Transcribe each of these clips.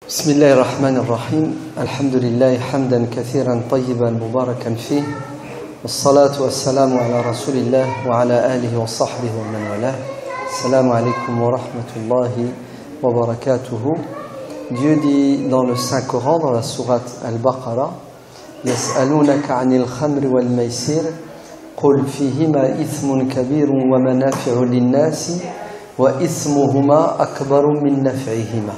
بسم الله الرحمن الرحيم الحمد لله حمدا كثيرا طيبا مباركا فيه والصلاة والسلام على رسول الله وعلى آله وصحبه ومن والاه. Assalamu alaikum wa rahmatullahi wa barakatuhu. Dieu dit dans le Saint-Coran, dans la sourate Al-Baqarah, Yas'alunaka 'anil khamri wal maisir qul fihima ithmun kabirun wa manafi'u lin-nasi wa ithmuhuma akbaru min naf'ihima.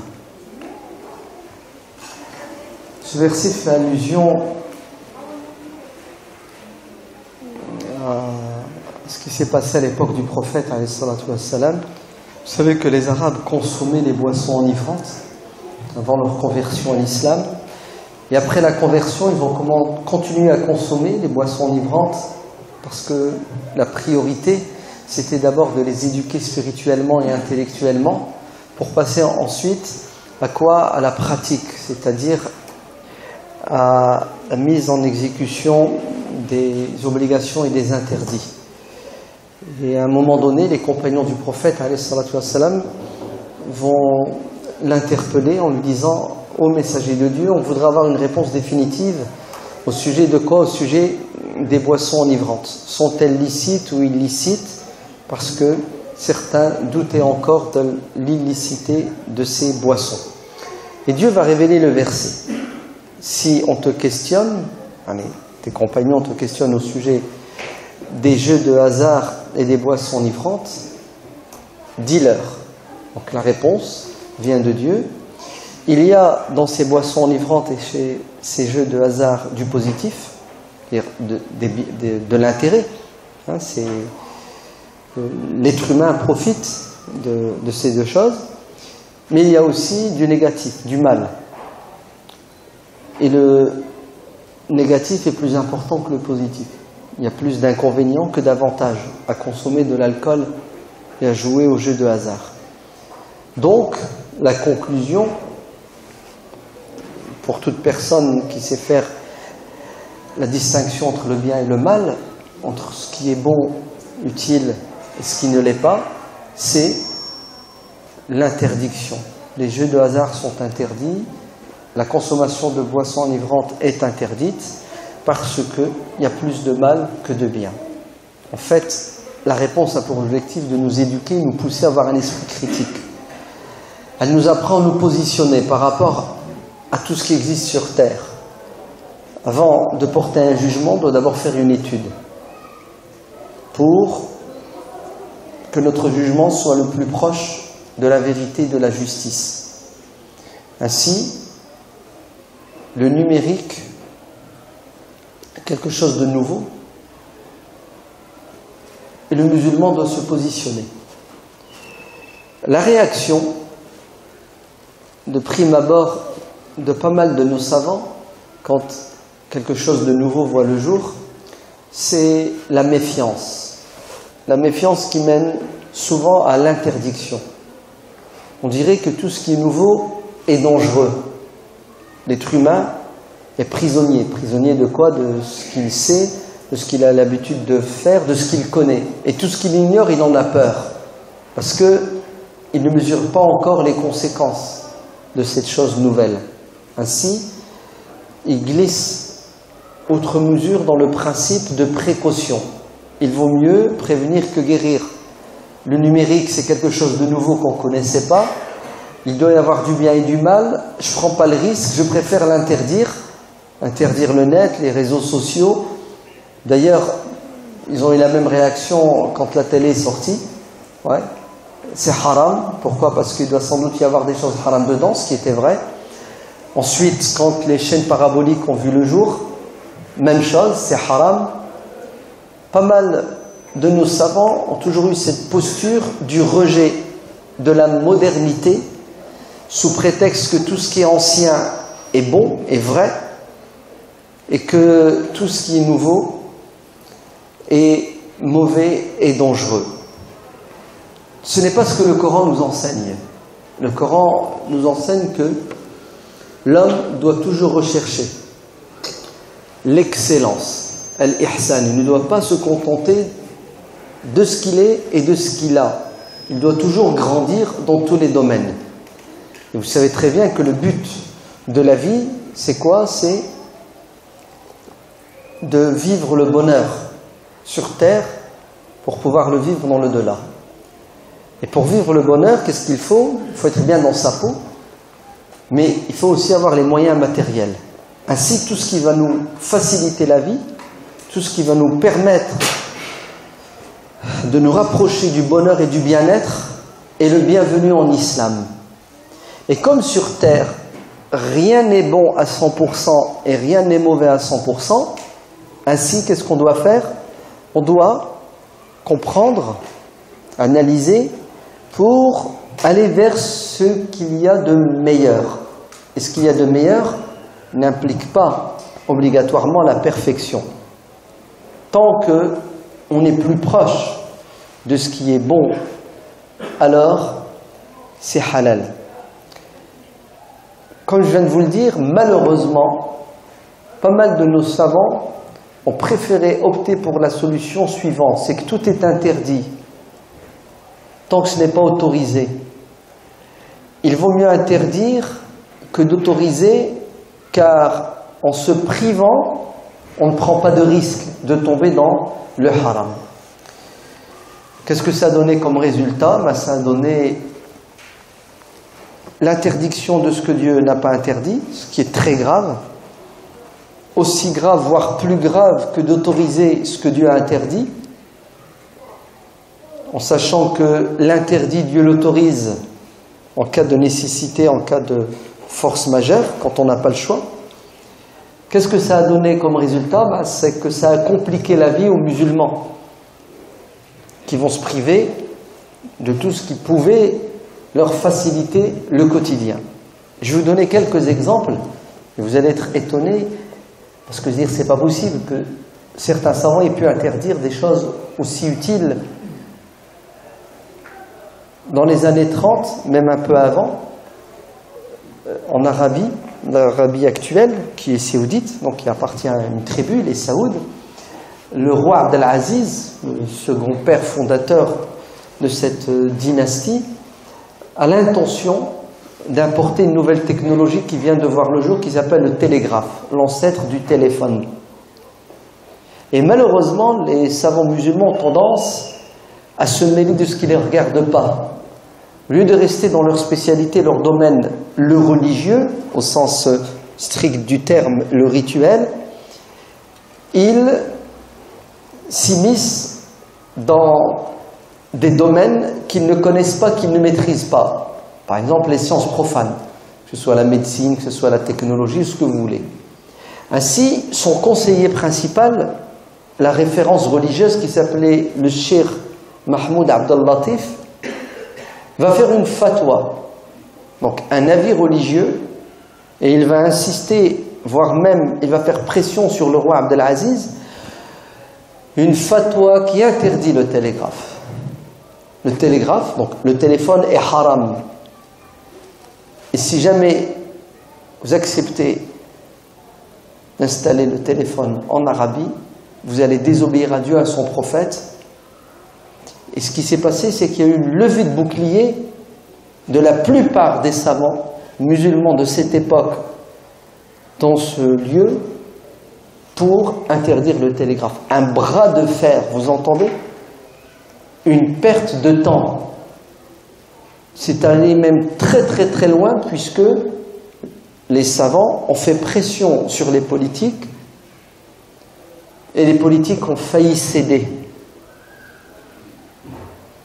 Ce verset fait allusion à ce qui s'est passé à l'époque du prophète alayhi salatu wassalam. Vous savez que les Arabes consommaient les boissons enivrantes avant leur conversion à l'islam. Et après la conversion, ils vont continuer à consommer les boissons enivrantes parce que la priorité, c'était d'abord de les éduquer spirituellement et intellectuellement pour passer ensuite à quoi? À la pratique, c'est-à-dire à la mise en exécution des obligations et des interdits. Et à un moment donné, les compagnons du prophète alayhi salatu wassalam vont l'interpeller en lui disant: ô messager de Dieu, on voudrait avoir une réponse définitive au sujet de quoi? Au sujet des boissons enivrantes. Sont-elles licites ou illicites? Parce que certains doutaient encore de l'illicité de ces boissons. Et Dieu va révéler le verset. Si on te questionne, tes compagnons te questionnent au sujet des jeux de hasard et des boissons enivrantes, dis-leur. Donc la réponse vient de Dieu. Il y a dans ces boissons enivrantes et chez ces jeux de hasard du positif, de l'intérêt. L'être humain profite de ces deux choses, mais il y a aussi du négatif, du mal. Et le négatif est plus important que le positif. Il y a plus d'inconvénients que d'avantages à consommer de l'alcool et à jouer aux jeux de hasard. Donc, la conclusion, pour toute personne qui sait faire la distinction entre le bien et le mal, entre ce qui est bon, utile et ce qui ne l'est pas, c'est l'interdiction. Les jeux de hasard sont interdits. La consommation de boissons enivrantes est interdite parce qu'il y a plus de mal que de bien. En fait, la réponse a pour objectif de nous éduquer, nous pousser à avoir un esprit critique. Elle nous apprend à nous positionner par rapport à tout ce qui existe sur Terre. Avant de porter un jugement, on doit d'abord faire une étude pour que notre jugement soit le plus proche de la vérité et de la justice. Ainsi, le numérique est quelque chose de nouveau et le musulman doit se positionner. La réaction de prime abord de pas mal de nos savants quand quelque chose de nouveau voit le jour, c'est la méfiance. La méfiance qui mène souvent à l'interdiction. On dirait que tout ce qui est nouveau est dangereux. L'être humain est prisonnier. Prisonnier de quoi? De ce qu'il sait, de ce qu'il a l'habitude de faire, de ce qu'il connaît. Et tout ce qu'il ignore, il en a peur. Parce qu'il ne mesure pas encore les conséquences de cette chose nouvelle. Ainsi, il glisse outre mesure dans le principe de précaution. Il vaut mieux prévenir que guérir. Le numérique, c'est quelque chose de nouveau qu'on ne connaissait pas. Il doit y avoir du bien et du mal. Je ne prends pas le risque, je préfère l'interdire. Interdire le net, les réseaux sociaux. D'ailleurs, ils ont eu la même réaction quand la télé est sortie. Ouais. C'est haram. Pourquoi? Parce qu'il doit sans doute y avoir des choses haram dedans, ce qui était vrai. Ensuite, quand les chaînes paraboliques ont vu le jour, même chose, c'est haram. Pas mal de nos savants ont toujours eu cette posture du rejet de la modernité sous prétexte que tout ce qui est ancien est bon, est vrai, et que tout ce qui est nouveau est mauvais et dangereux. Ce n'est pas ce que le Coran nous enseigne. Le Coran nous enseigne que l'homme doit toujours rechercher l'excellence, al-ihsan. Il ne doit pas se contenter de ce qu'il est et de ce qu'il a. Il doit toujours grandir dans tous les domaines. Et vous savez très bien que le but de la vie, c'est quoi? C'est de vivre le bonheur sur terre pour pouvoir le vivre dans le delà. Et pour vivre le bonheur, qu'est-ce qu'il faut? Il faut être bien dans sa peau, mais il faut aussi avoir les moyens matériels. Ainsi, tout ce qui va nous faciliter la vie, tout ce qui va nous permettre de nous rapprocher du bonheur et du bien-être est le bienvenu en islam. Et comme sur terre, rien n'est bon à 100% et rien n'est mauvais à 100%, ainsi, qu'est-ce qu'on doit faire? On doit comprendre, analyser, pour aller vers ce qu'il y a de meilleur. Et ce qu'il y a de meilleur n'implique pas obligatoirement la perfection. Tant qu'on est plus proche de ce qui est bon, alors c'est halal. Comme je viens de vous le dire, malheureusement, pas mal de nos savants ont préféré opter pour la solution suivante, c'est que tout est interdit, tant que ce n'est pas autorisé. Il vaut mieux interdire que d'autoriser, car en se privant, on ne prend pas de risque de tomber dans le haram. Qu'est-ce que ça a donné comme résultat? Ça a donné l'interdiction de ce que Dieu n'a pas interdit, ce qui est très grave, aussi grave, voire plus grave que d'autoriser ce que Dieu a interdit, en sachant que l'interdit, Dieu l'autorise en cas de nécessité, en cas de force majeure, quand on n'a pas le choix. Qu'est-ce que ça a donné comme résultat? C'est que ça a compliqué la vie aux musulmans, qui vont se priver de tout ce qui pouvait leur faciliter le quotidien. Je vais vous donner quelques exemples, et vous allez être étonnés, parce que dire c'est pas possible que certains savants aient pu interdire des choses aussi utiles. Dans les années 30, même un peu avant, en Arabie, l'Arabie actuelle, qui est saoudite, donc qui appartient à une tribu, les Saouds, le roi Abdelaziz, le second père fondateur de cette dynastie, a l'intention d'importer une nouvelle technologie qui vient de voir le jour, qui s'appelle le télégraphe, l'ancêtre du téléphone. Et malheureusement, les savants musulmans ont tendance à se mêler de ce qui ne les regarde pas. Au lieu de rester dans leur spécialité, leur domaine, le religieux, au sens strict du terme, le rituel, ils s'immiscent dans des domaines qu'ils ne connaissent pas, qu'ils ne maîtrisent pas. Par exemple, les sciences profanes, que ce soit la médecine, que ce soit la technologie, ce que vous voulez. Ainsi, son conseiller principal, la référence religieuse qui s'appelait le Cheikh Mahmoud Abdel Latif, va faire une fatwa, donc un avis religieux, et il va insister, voire même il va faire pression sur le roi Abdelaziz, une fatwa qui interdit le télégraphe. Le télégraphe, donc le téléphone est haram. Et si jamais vous acceptez d'installer le téléphone en Arabie, vous allez désobéir à Dieu, à son prophète. Et ce qui s'est passé, c'est qu'il y a eu une levée de bouclier de la plupart des savants musulmans de cette époque dans ce lieu pour interdire le télégraphe. Un bras de fer, vous entendez? Une perte de temps. C'est allé même très très très loin, puisque les savants ont fait pression sur les politiques et les politiques ont failli céder.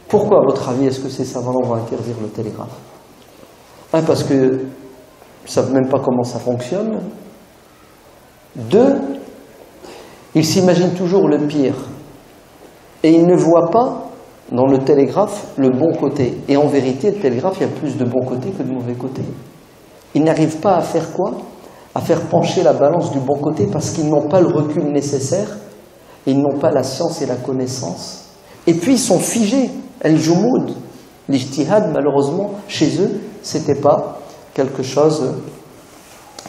Pourquoi, à votre avis, est-ce que ces savants vont interdire le télégraphe? Un, parce qu'ils ne savent même pas comment ça fonctionne. Deux, ils s'imaginent toujours le pire. Et ils ne voient pas dans le télégraphe le bon côté. Et en vérité, le télégraphe, il y a plus de bons côtés que de mauvais côtés. Ils n'arrivent pas à faire quoi? À faire pencher la balance du bon côté, parce qu'ils n'ont pas le recul nécessaire, et ils n'ont pas la science et la connaissance. Et puis ils sont figés. El-Jumud, l'ijtihad, malheureusement, chez eux, c'était pas quelque chose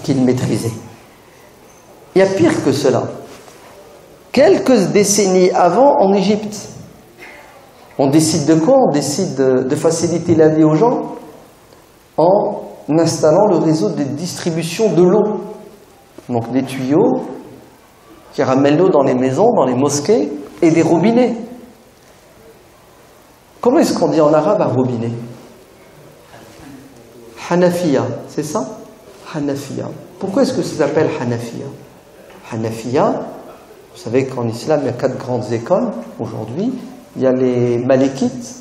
qu'ils maîtrisaient. Il y a pire que cela. Quelques décennies avant, en Égypte, on décide de quoi? On décide de faciliter la vie aux gens en en installant le réseau de distribution de l'eau. Donc des tuyaux qui ramènent l'eau dans les maisons, dans les mosquées, et des robinets. Comment est-ce qu'on dit en arabe un robinet? Hanafiya, c'est ça? Hanafiya. Pourquoi est-ce que ça s'appelle Hanafiya? Hanafiya, vous savez qu'en islam, il y a 4 grandes écoles aujourd'hui. Il y a les Malikites,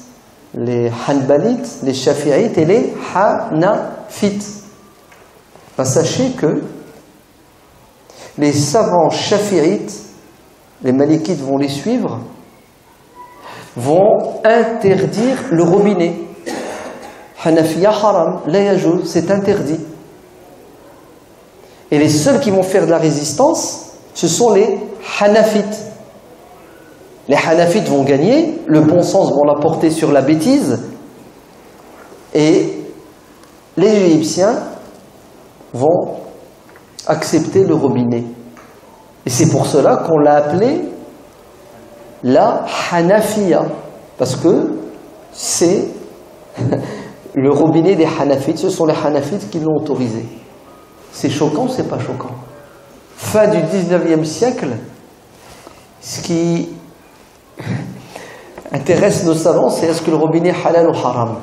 les Hanbalites, les Shafi'ites et les Hanafites. Ben, sachez que les savants Shafi'ites, les Malikites vont les suivre, vont interdire le robinet. Hanafiya haram, la yajouz, c'est interdit. Et les seuls qui vont faire de la résistance, ce sont les Hanafites. Les Hanafites vont gagner, le bon sens vont l'apporter sur la bêtise, et les Égyptiens vont accepter le robinet. Et c'est pour cela qu'on l'a appelé la Hanafiya, parce que c'est le robinet des Hanafites, ce sont les Hanafites qui l'ont autorisé. C'est choquant ou c'est pas choquant? Fin du 19e siècle, ce qui intéresse nos savants, c'est est-ce que le robinet est halal ou haram?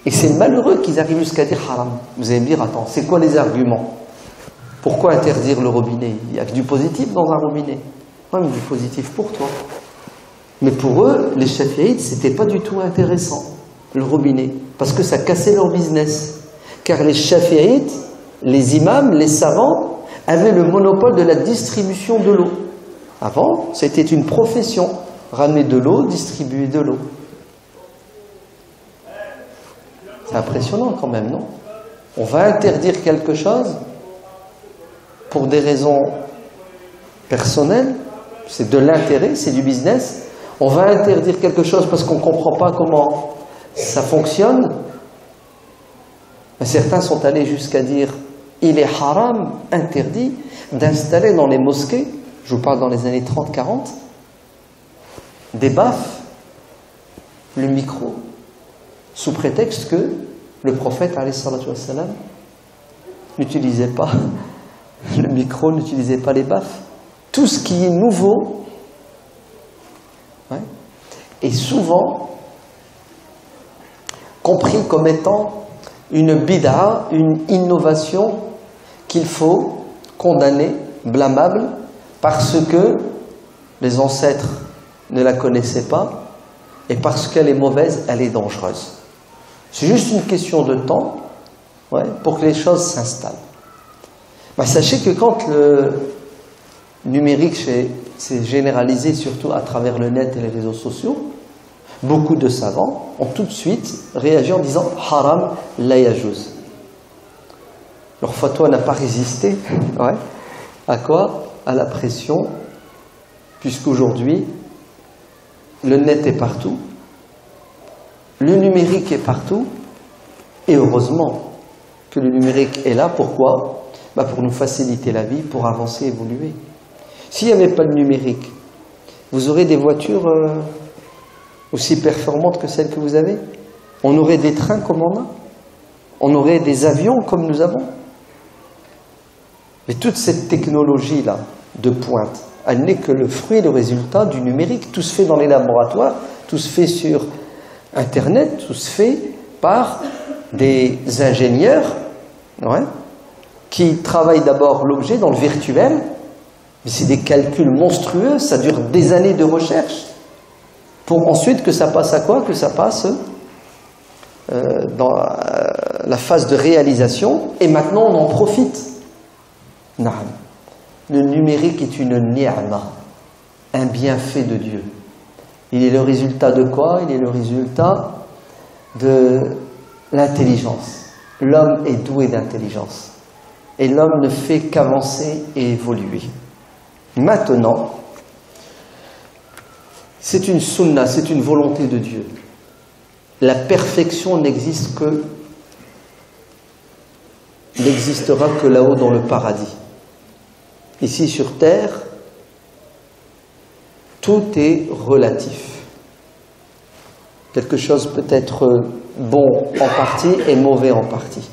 Et c'est malheureux qu'ils arrivent jusqu'à dire haram. Vous allez me dire, attends, c'est quoi les arguments? Pourquoi interdire le robinet? Il n'y a que du positif dans un robinet. Ouais, mais du positif pour toi. Mais pour eux, les Shafi'ites, c'était pas du tout intéressant, le robinet, parce que ça cassait leur business. Car les Shafi'ites, les imams, les savants, avaient le monopole de la distribution de l'eau. Avant, c'était une profession. Ramener de l'eau, distribuer de l'eau. C'est impressionnant quand même, non? On va interdire quelque chose pour des raisons personnelles, c'est de l'intérêt, c'est du business. On va interdire quelque chose parce qu'on ne comprend pas comment ça fonctionne. Mais certains sont allés jusqu'à dire il est haram, interdit, d'installer dans les mosquées, je vous parle dans les années 30-40, des baffes, le micro, sous prétexte que le prophète alayhi salatu wassalam n'utilisait pas le micro, n'utilisait pas les baffes. Tout ce qui est nouveau est souvent compris comme étant une bid'a, une innovation qu'il faut condamner, blâmable, parce que les ancêtres ne la connaissaient pas et parce qu'elle est mauvaise, elle est dangereuse. C'est juste une question de temps pour que les choses s'installent. Sachez que quand le numérique s'est généralisé, surtout à travers le net et les réseaux sociaux, beaucoup de savants ont tout de suite réagi en disant « haram la yajouz ». Leur fatwa n'a pas résisté. À quoi? À la pression, puisqu'aujourd'hui, le net est partout, le numérique est partout, et heureusement que le numérique est là. Pourquoi? Pour nous faciliter la vie, pour avancer, évoluer. S'il n'y avait pas le numérique, vous aurez des voitures aussi performantes que celles que vous avez? On aurait des trains comme on a? On aurait des avions comme nous avons? Mais toute cette technologie-là, de pointe, elle n'est que le fruit et le résultat du numérique. Tout se fait dans les laboratoires, tout se fait sur Internet, tout se fait par des ingénieurs qui travaillent d'abord l'objet dans le virtuel, mais c'est des calculs monstrueux, ça dure des années de recherche, pour ensuite que ça passe à quoi? Que ça passe dans la phase de réalisation, et maintenant on en profite. Le numérique est une ni'ma, un bienfait de Dieu. Il est le résultat de quoi? Il est le résultat de l'intelligence. L'homme est doué d'intelligence. Et l'homme ne fait qu'avancer et évoluer. Maintenant, c'est une sunna, c'est une volonté de Dieu. La perfection n'existera que là-haut dans le paradis. Ici sur terre, tout est relatif. Quelque chose peut être bon en partie et mauvais en partie.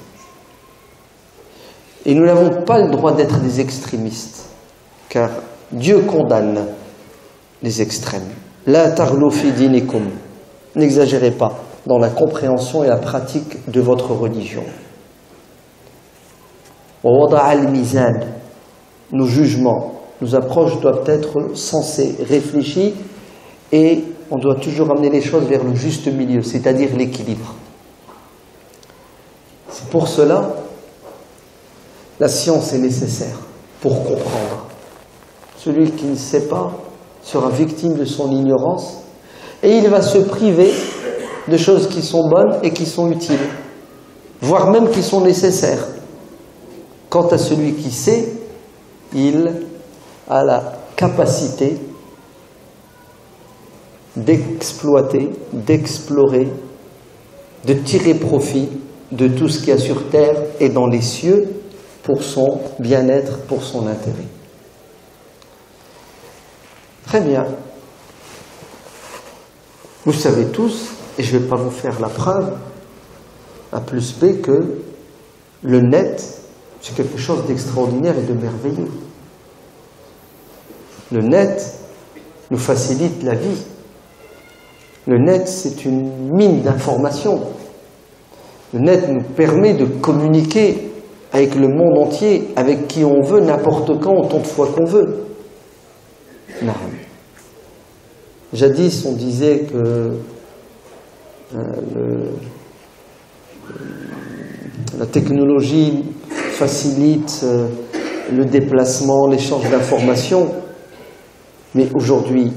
Et nous n'avons pas le droit d'être des extrémistes, car Dieu condamne les extrêmes. La taghlu fi dinikum. N'exagérez pas dans la compréhension et la pratique de votre religion. Wa wada'a al-mizan. Nos jugements, nos approches doivent être sensées, réfléchies, et on doit toujours amener les choses vers le juste milieu, c'est-à-dire l'équilibre. C'est pour cela, la science est nécessaire pour comprendre. Celui qui ne sait pas sera victime de son ignorance et il va se priver de choses qui sont bonnes et qui sont utiles, voire même qui sont nécessaires. Quant à celui qui sait, il a la capacité d'exploiter, d'explorer, de tirer profit de tout ce qu'il y a sur terre et dans les cieux pour son bien-être, pour son intérêt. Très bien. Vous savez tous, et je ne vais pas vous faire la preuve, A plus B, que le net, c'est quelque chose d'extraordinaire et de merveilleux. Le net nous facilite la vie. Le net, c'est une mine d'informations. Le net nous permet de communiquer avec le monde entier, avec qui on veut, n'importe quand, autant de fois qu'on veut. Non. Jadis, on disait que la technologie facilite le déplacement, l'échange d'informations, mais aujourd'hui,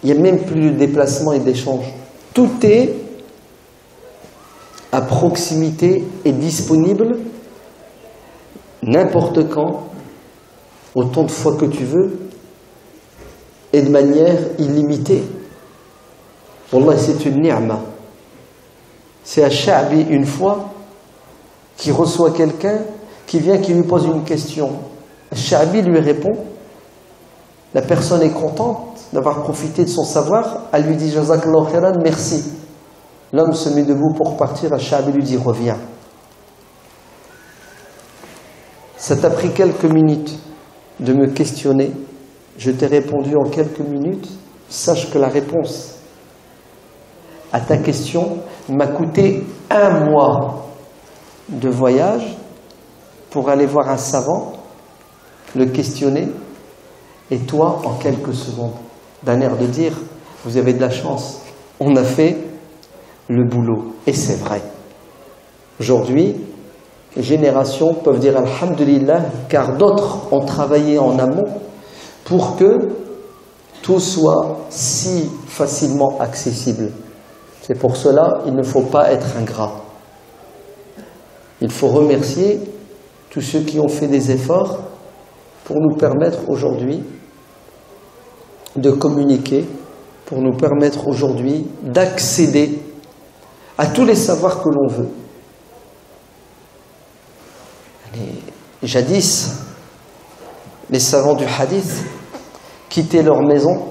il n'y a même plus de déplacement et d'échange. Tout est à proximité et disponible n'importe quand, autant de fois que tu veux, et de manière illimitée. Wallah, c'est une ni'ma. C'est un Sha'bi une fois qui reçoit quelqu'un qui vient, qui lui pose une question. Le Sha'bi lui répond. La personne est contente d'avoir profité de son savoir. Elle lui dit Jazakallahu khairan, merci. L'homme se met debout pour partir. Le Sha'bi lui dit reviens. Ça t'a pris quelques minutes de me questionner. Je t'ai répondu en quelques minutes. Sache que la réponse à ta question m'a coûté 1 mois de voyage pour aller voir un savant, le questionner, et toi, en quelques secondes, d'un air de dire, vous avez de la chance, on a fait le boulot. Et c'est vrai. Aujourd'hui, les générations peuvent dire Alhamdulillah, car d'autres ont travaillé en amont pour que tout soit si facilement accessible. C'est pour cela qu'il ne faut pas être ingrat. Il faut remercier tous ceux qui ont fait des efforts pour nous permettre aujourd'hui de communiquer, pour nous permettre aujourd'hui d'accéder à tous les savoirs que l'on veut. Jadis, les savants du hadith quittaient leur maison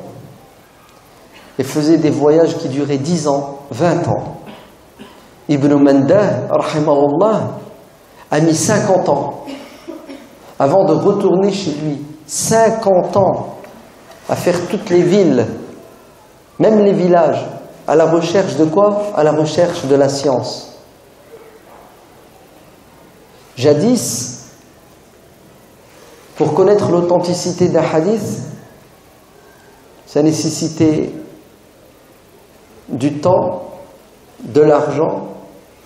et faisaient des voyages qui duraient 10 ans, 20 ans. Ibn Mandah, rahimahullah, a mis 50 ans avant de retourner chez lui. 50 ans à faire toutes les villes, même les villages, à la recherche de quoi? À la recherche de la science. Jadis, pour connaître l'authenticité d'un hadith, ça nécessitait du temps, de l'argent,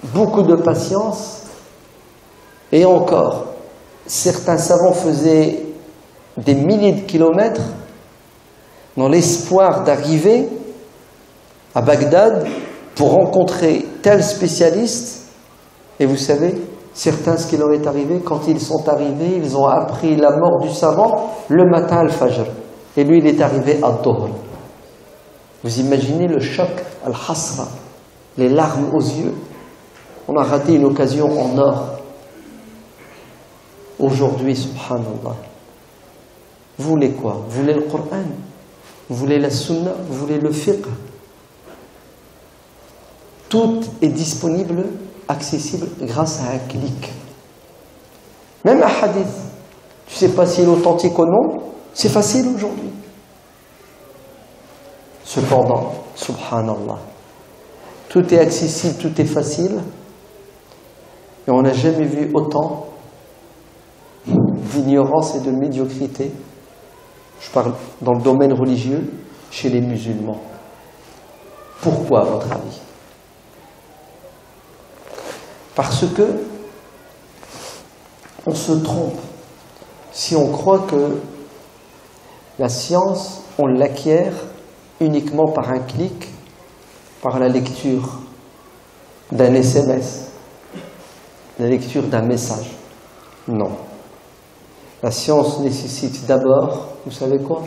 beaucoup de patience, et encore, certains savants faisaient des milliers de kilomètres dans l'espoir d'arriver à Bagdad pour rencontrer tel spécialiste. Et vous savez, certains, ce qui leur est arrivé, quand ils sont arrivés, ils ont appris la mort du savant le matin al-Fajr. Et lui, il est arrivé à Dhuhr. Vous imaginez le choc, al-Hasra, les larmes aux yeux. On a raté une occasion en or. Aujourd'hui, subhanallah, vous voulez quoi? Vous voulez le Coran? Vous voulez la Sunna? Vous voulez le fiqh? Tout est disponible, accessible grâce à un clic. Même un hadith, tu ne sais pas s'il est authentique ou non, c'est facile aujourd'hui. Cependant, subhanallah, tout est accessible, tout est facile, et on n'a jamais vu autant d'ignorance et de médiocrité, je parle dans le domaine religieux, chez les musulmans. Pourquoi, à votre avis? Parce que on se trompe si on croit que la science, on l'acquiert uniquement par un clic, par la lecture d'un SMS, la lecture d'un message. Non. La science nécessite d'abord, vous savez quoi?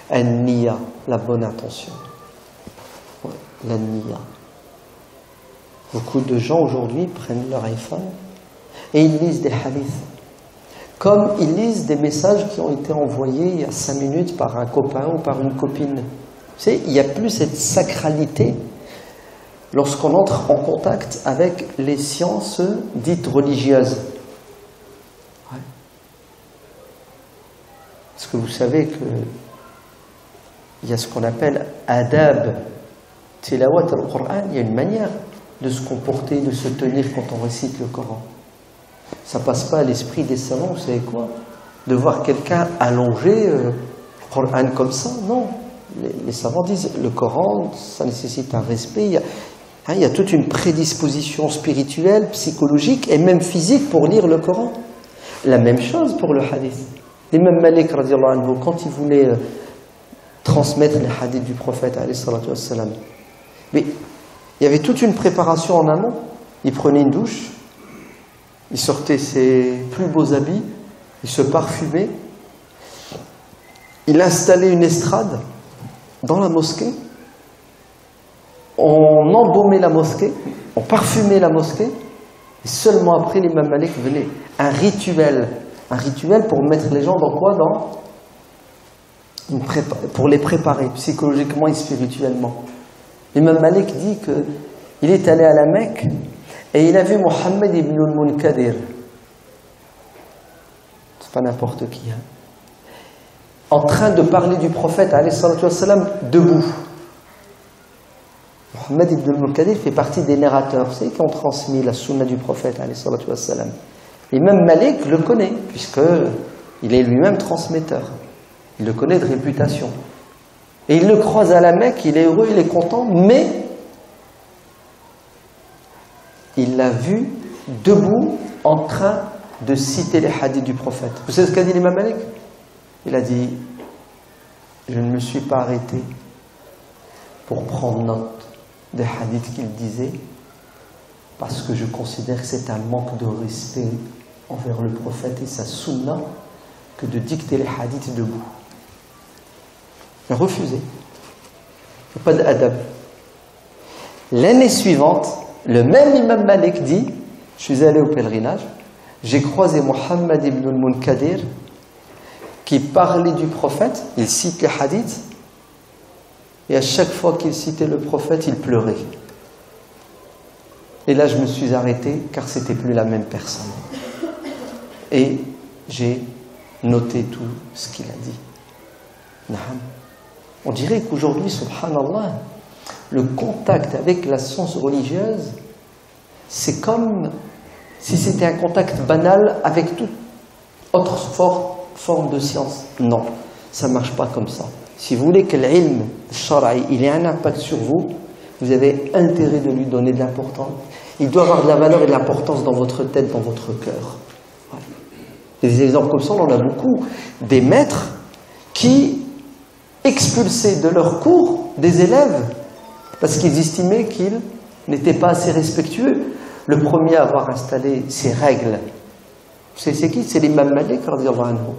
An-niya, la bonne intention. Ouais, la niya. Beaucoup de gens aujourd'hui prennent leur iPhone et ils lisent des hadiths. Comme ils lisent des messages qui ont été envoyés il y a 5 minutes par un copain ou par une copine. Vous savez, il n'y a plus cette sacralité lorsqu'on entre en contact avec les sciences dites religieuses. Ouais. Parce que vous savez qu'il y a ce qu'on appelle adab tilawat al-Qur'an, il y a une manière de se comporter, de se tenir quand on récite le Coran. Ça passe pas à l'esprit des savants, vous savez quoi? De voir quelqu'un allonger le Coran comme ça, non. Les savants disent le Coran, ça nécessite un respect. Il y a toute une prédisposition spirituelle, psychologique et même physique pour lire le Coran. La même chose pour le hadith. L'imam Malik, radiallahu anhu, quand il voulait transmettre les hadiths du prophète, alayhi salatu wassalam, mais il y avait toute une préparation en amont. Il prenait une douche, il sortait ses plus beaux habits, il se parfumait, il installait une estrade dans la mosquée, on embaumait la mosquée, on parfumait la mosquée, et seulement après l'imam Malik venait. Un rituel pour mettre les gens dans quoi? Pour les préparer psychologiquement et spirituellement. L'imam Malik dit qu'il est allé à la Mecque et il a vu Mohammed ibn al-Munkadir. C'est pas n'importe qui, hein. En train de parler du prophète, alayhi salatu wassalam, debout. Mohammed ibn al-Munkadir fait partie des narrateurs, vous savez, qui ont transmis la sunna du prophète, alayhi salatu wassalam. L'imam Malik le connaît, puisqu'il est lui-même transmetteur. Il le connaît de réputation. Et il le croise à la Mecque, il est heureux, il est content, mais il l'a vu debout en train de citer les hadiths du prophète. Vous savez ce qu'a dit l'imam Malik? Il a dit, je ne me suis pas arrêté pour prendre note des hadiths qu'il disait, parce que je considère que c'est un manque de respect envers le prophète et sa sunna que de dicter les hadiths debout. Il a refusé. Il n'y a pas d'adab. L'année suivante, le même imam Malik dit, je suis allé au pèlerinage, j'ai croisé Mohammed ibn al-Munkadir qui parlait du prophète, il cite les hadiths, et à chaque fois qu'il citait le prophète, il pleurait. Et là, je me suis arrêté, car c'était plus la même personne. Et j'ai noté tout ce qu'il a dit. Naham. On dirait qu'aujourd'hui, subhanallah, le contact avec la science religieuse, c'est comme si c'était un contact banal avec toute autre forme de science. Non, ça ne marche pas comme ça. Si vous voulez que l'ilm shara'i, il ait un impact sur vous, vous avez intérêt de lui donner de l'importance. Il doit avoir de la valeur et de l'importance dans votre tête, dans votre cœur. Voilà. Des exemples comme ça, on en a beaucoup. Des maîtres qui expulsaient de leur cours des élèves parce qu'ils estimaient qu'ils n'étaient pas assez respectueux. Le premier à avoir installé ces règles, c'est qui? C'est l'imam Malik, radiyallahu anhu.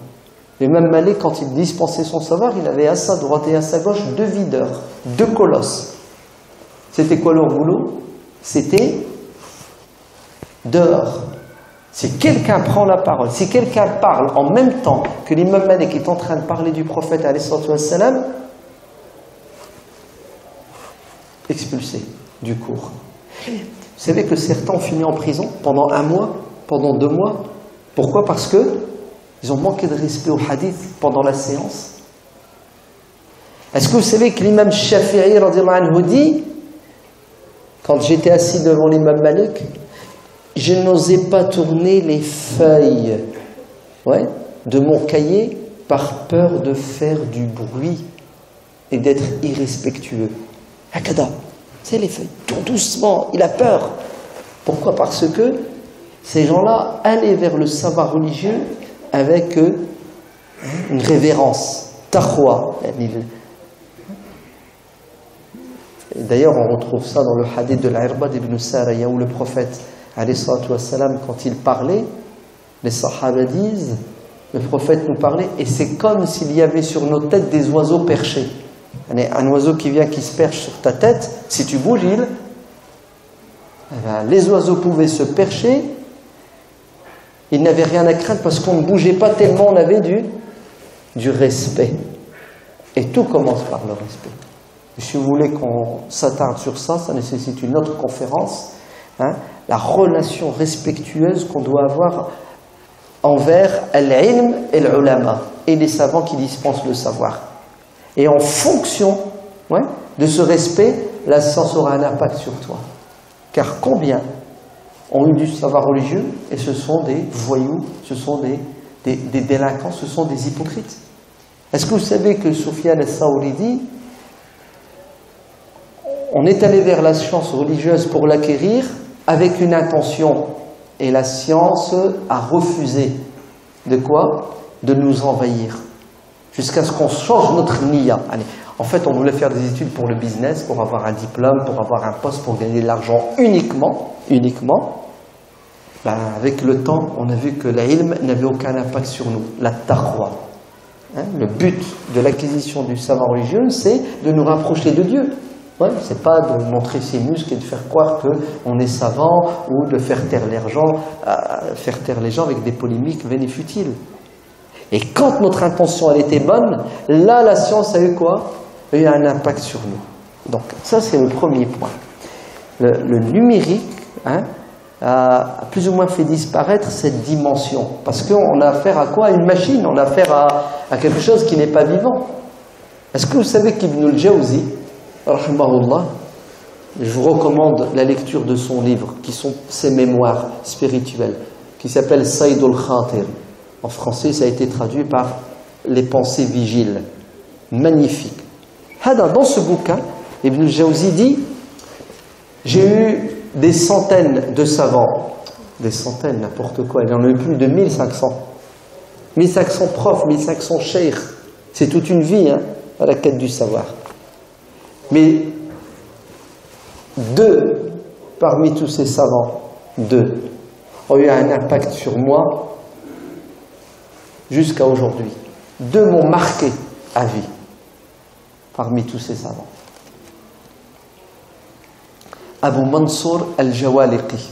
L'imam Malik, quand il dispensait son savoir, il avait à sa droite et à sa gauche 2 videurs, 2 colosses. C'était quoi leur boulot? C'était dehors. Si quelqu'un prend la parole, si quelqu'un parle en même temps que l'imam Malik est en train de parler du prophète, alayhi salatu wassalam, expulsé du cours. Vous savez que certains ont fini en prison pendant 1 mois, pendant 2 mois. Pourquoi? Parce que ils ont manqué de respect au hadith pendant la séance. Est-ce que vous savez que l'imam Shafi'i radhiyallahu anhu dit, quand j'étais assis devant l'imam Malik, je n'osais pas tourner les feuilles de mon cahier par peur de faire du bruit et d'être irrespectueux. Hakada, c'est les feuilles, tout doucement, il a peur. Pourquoi? Parce que ces gens-là allaient vers le savoir religieux avec une révérence, taqwa. D'ailleurs, on retrouve ça dans le hadith de l'Irbad ibn Saraya, où le prophète, alayhi salatu wassalam, quand il parlait, les sahaba disent, le prophète nous parlait, et c'est comme s'il y avait sur nos têtes des oiseaux perchés. Un oiseau qui vient, qui se perche sur ta tête, si tu bouges, les oiseaux pouvaient se percher, ils n'avaient rien à craindre parce qu'on ne bougeait pas tellement, on avait du respect. Et tout commence par le respect. Et si vous voulez qu'on s'attarde sur ça, ça nécessite une autre conférence, la relation respectueuse qu'on doit avoir envers l'ilm et l'ulama, et les savants qui dispensent le savoir. Et en fonction de ce respect, la science aura un impact sur toi. Car combien ont eu du savoir religieux et ce sont des voyous, ce sont des délinquants, ce sont des hypocrites. Est-ce que vous savez que Soufiane al-Saouri dit, on est allé vers la science religieuse pour l'acquérir avec une intention, et la science a refusé de quoi? De nous envahir, jusqu'à ce qu'on change notre niya. En fait, on voulait faire des études pour le business, pour avoir un diplôme, pour avoir un poste, pour gagner de l'argent uniquement. Avec le temps, on a vu que l'ilm n'avait aucun impact sur nous, la taqwa. Le but de l'acquisition du savoir religieux, c'est de nous rapprocher de Dieu. C'est pas de montrer ses muscles et de faire croire qu'on est savant ou de faire taire les gens avec des polémiques vaines et futiles. Et quand notre intention elle était bonne, là la science a eu quoi? A eu un impact sur nous. Donc ça c'est le premier point. Le numérique a plus ou moins fait disparaître cette dimension. Parce qu'on a affaire à quoi? À une machine, on a affaire à quelque chose qui n'est pas vivant. Est-ce que vous savez qu'Ibn al-Jawzi, rahimahullah, je vous recommande la lecture de son livre, qui sont ses mémoires spirituelles, qui s'appelle Saïd al-Khatir. En français, ça a été traduit par Les pensées vigiles. Magnifique. Dans ce bouquin, Ibn al-Jawzi dit, j'ai eu des centaines de savants, des centaines, n'importe quoi, il y en a eu plus de 1500. 1500 profs, 1500 cheikhs, c'est toute une vie à la quête du savoir. Mais 2 parmi tous ces savants, 2 ont eu un impact sur moi jusqu'à aujourd'hui. 2 m'ont marqué à vie parmi tous ces savants. Abu Mansour al-Jawaliqi.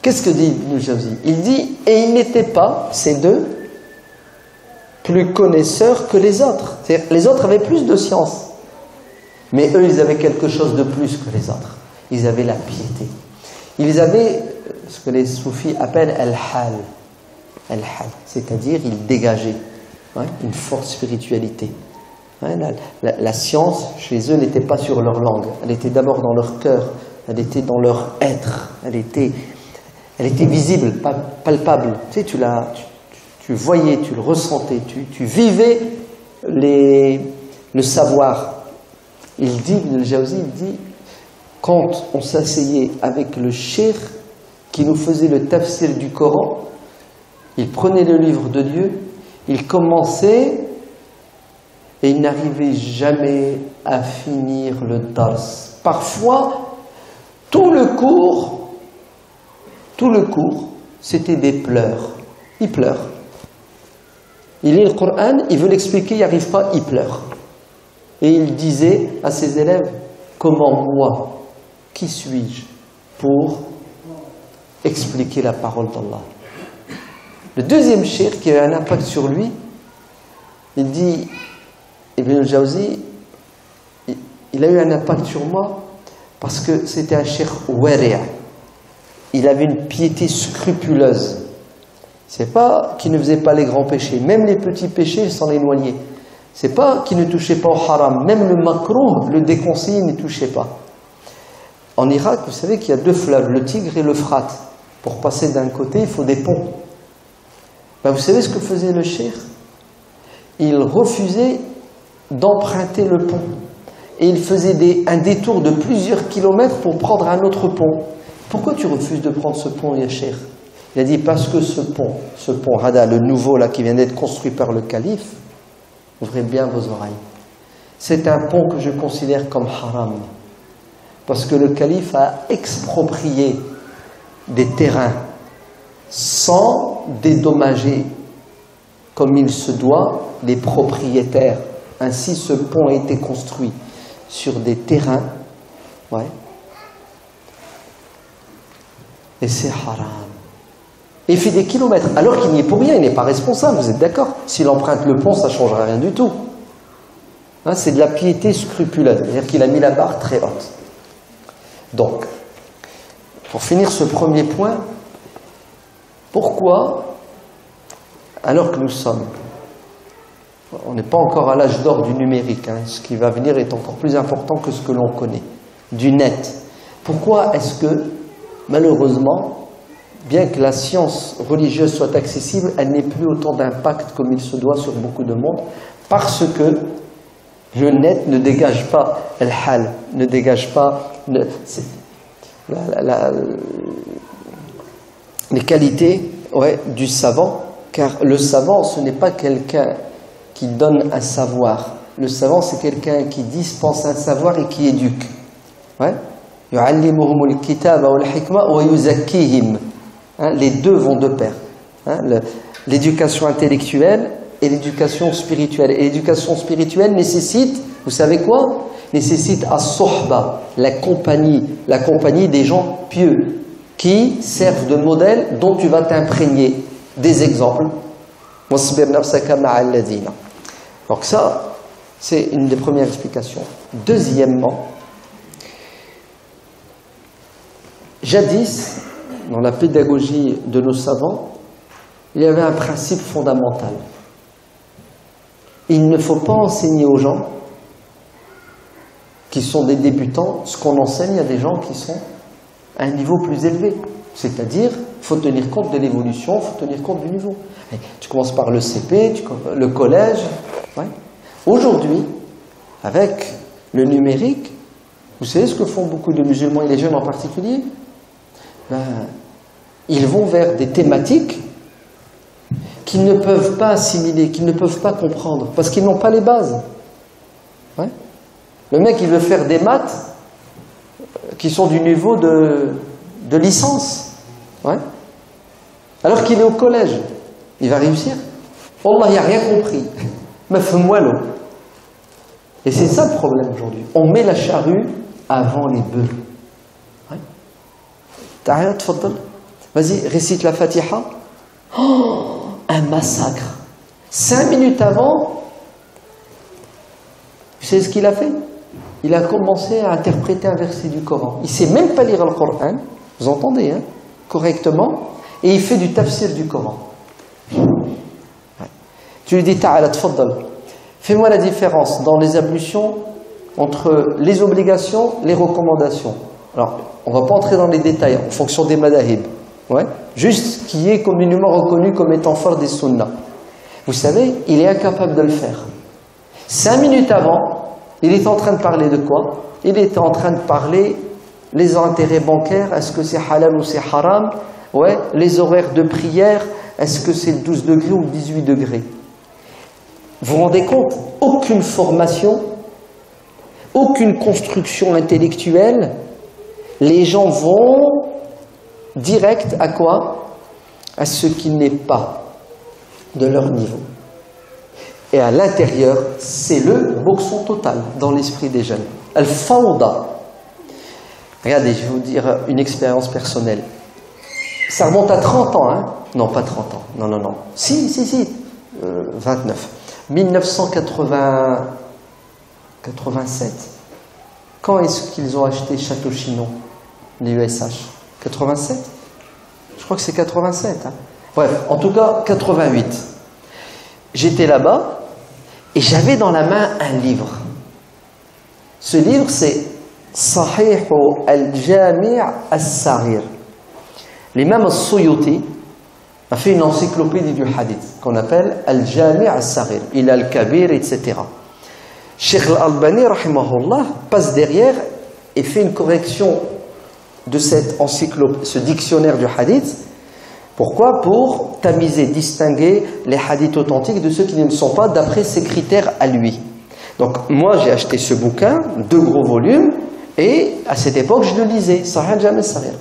Qu'est-ce que dit Ibn Jawzi? Il dit, et ils n'étaient pas, ces 2, plus connaisseurs que les autres. C'est-à-dire, les autres avaient plus de science. Mais eux, ils avaient quelque chose de plus que les autres. Ils avaient la piété. Ils avaient ce que les soufis appellent al-hal. Al-hal, c'est-à-dire, ils dégageaient une forte spiritualité. La science, chez eux, n'était pas sur leur langue. Elle était d'abord dans leur cœur. Elle était dans leur être. Elle était visible, palpable. Tu sais, tu voyais, tu le ressentais, tu vivais le savoir. Il dit, Ibn al-Jawzi, il dit, quand on s'asseyait avec le cheikh qui nous faisait le tafsir du Coran, il prenait le livre de Dieu, il commençait et il n'arrivait jamais à finir le dars. Parfois, tout le cours, c'était des pleurs. Il pleure. Il lit le Coran, il veut l'expliquer, il n'y arrive pas, il pleure. Et il disait à ses élèves, comment moi, qui suis-je pour expliquer la parole d'Allah? Le deuxième cheikh qui a eu un impact sur lui, il dit, Ibn al-Jawzi, il a eu un impact sur moi parce que c'était un cheikh wari'. Il avait une piété scrupuleuse. C'est pas qu'il ne faisait pas les grands péchés, même les petits péchés, il s'en éloignait. C'est pas qu'il ne touchait pas au haram, même le makrouh, le déconseillé, il ne touchait pas. En Irak, vous savez qu'il y a deux fleuves, le Tigre et l'Euphrate. Pour passer d'un côté, il faut des ponts. Ben, vous savez ce que faisait le cheikh? Il refusait d'emprunter le pont. Et il faisait un détour de plusieurs kilomètres pour prendre un autre pont. Pourquoi tu refuses de prendre ce pont, ya cheikh? Il a dit parce que ce pont Hada, le nouveau là qui vient d'être construit par le calife, ouvrez bien vos oreilles. C'est un pont que je considère comme haram. Parce que le calife a exproprié des terrains sans dédommager comme il se doit les propriétaires. Ainsi, ce pont a été construit sur des terrains, ouais, et c'est haram. Et il fait des kilomètres, alors qu'il n'y est pour rien, il n'est pas responsable, vous êtes d'accord? S'il emprunte le pont, ça ne changera rien du tout. Hein, c'est de la piété scrupuleuse, c'est-à-dire qu'il a mis la barre très haute. Donc, pour finir ce premier point, pourquoi, alors que nous sommes, on n'est pas encore à l'âge d'or du numérique, hein, ce qui va venir est encore plus important que ce que l'on connaît, du net. Pourquoi est-ce que, malheureusement, bien que la science religieuse soit accessible, elle n'ait plus autant d'impact comme il se doit sur beaucoup de monde, parce que le net ne dégage pas el-hal, ne dégage pas les qualités, ouais, du savant, car le savant, ce n'est pas quelqu'un qui donne un savoir. Le savant, c'est quelqu'un qui dispense un savoir et qui éduque. Ouais. يُعَلِّمُهُمُ الْكِتَابَ وَالْحِكْمَةَ وَيُزَكِّيهِمْ. Les deux vont de pair. Hein, l'éducation intellectuelle et l'éducation spirituelle. Et l'éducation spirituelle nécessite, vous savez quoi? Nécessite as-sohba, la compagnie des gens pieux qui servent de modèle dont tu vas t'imprégner. Des exemples. Donc ça, c'est une des premières explications. Deuxièmement, jadis, dans la pédagogie de nos savants, il y avait un principe fondamental. Il ne faut pas enseigner aux gens qui sont des débutants ce qu'on enseigne à des gens qui sont à un niveau plus élevé. C'est-à-dire, il faut tenir compte de l'évolution, il faut tenir compte du niveau. Tu commences par le CP, le collège. Ouais. Aujourd'hui, avec le numérique, vous savez ce que font beaucoup de musulmans et les jeunes en particulier? Ils vont vers des thématiques qu'ils ne peuvent pas assimiler, qu'ils ne peuvent pas comprendre, parce qu'ils n'ont pas les bases. Ouais. Le mec, il veut faire des maths qui sont du niveau de licence. Ouais. Alors qu'il est au collège, il va réussir. Wallah, il n'a rien compris. Mais fais-moi l'eau. Et c'est ça le problème aujourd'hui. On met la charrue avant les bœufs. Ouais. Ta'ala, tfaddal. Vas-y, récite la Fatiha. Oh, un massacre. 5 minutes avant, vous savez ce qu'il a fait? Il a commencé à interpréter un verset du Coran. Il ne sait même pas lire le Coran, vous entendez, hein, correctement, et il fait du tafsir du Coran. Ouais. Tu lui dis, Ta'ala, tfaddal. Fais-moi la différence dans les ablutions entre les obligations, les recommandations. Alors, on ne va pas entrer dans les détails en fonction des madahib. Ouais. Juste ce qui est communément reconnu comme étant fort des sunnahs. Vous savez, il est incapable de le faire. 5 minutes avant, il est en train de parler de quoi? Il est en train de parler les intérêts bancaires, est-ce que c'est halal ou c'est haram? Ouais. Les horaires de prière, est-ce que c'est 12 degrés ou 18 degrés? Vous vous rendez compte? Aucune formation, aucune construction intellectuelle. Les gens vont direct à quoi? À ce qui n'est pas de leur niveau. Et à l'intérieur, c'est le boxon total dans l'esprit des jeunes. Al-Fawda. Regardez, je vais vous dire une expérience personnelle. Ça remonte à 30 ans, hein? Non, pas 30 ans. Non, non, non. Si. 29. 1987. Quand est-ce qu'ils ont acheté Château Chinon, les USH? 87? Je crois que c'est 87. Hein. Bref, en tout cas, 88. J'étais là-bas et j'avais dans la main un livre. Ce livre, c'est Sahih al-Jami' al-Saghir. L'imam al-Suyuti a fait une encyclopédie du hadith qu'on appelle Al-Jami' al-Saghir. Il a al-Kabir, etc. Cheikh al-Albani, rahimahullah, passe derrière et fait une correction de ce dictionnaire du hadith. Pourquoi? Pour tamiser, distinguer les hadiths authentiques de ceux qui ne le sont pas d'après ses critères à lui. Donc moi j'ai acheté ce bouquin, 2 gros volumes, et à cette époque je le lisais, Sahih al-Jami' al-Saghir.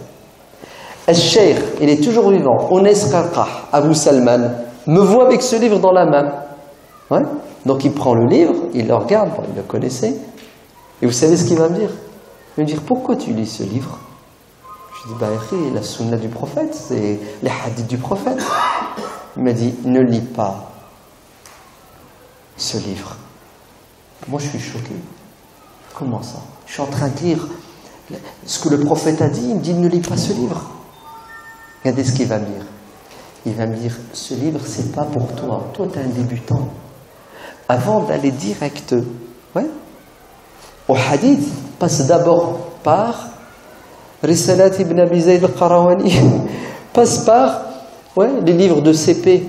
Al-Sheikh, il est toujours vivant, Ounes Qarqah, Abu Salman, me voit avec ce livre dans la main. Ouais. Donc il prend le livre, il le regarde, bon, il le connaissait, et vous savez ce qu'il va me dire? Il va me dire, pourquoi tu lis ce livre? Je dis, bah, la sunna du prophète, c'est les hadiths du prophète. Il m'a dit, ne lis pas ce livre. Moi, je suis choqué. Comment ça? Je suis en train de lire ce que le prophète a dit, il me dit, ne lis pas ce livre. Regardez ce qu'il va me dire. Il va me dire, ce livre, c'est pas pour toi. Toi, tu es un débutant. Avant d'aller direct au hadith, passe d'abord par Risalat ibn Abi Zayd al-Qarawani, passe par les livres de CP,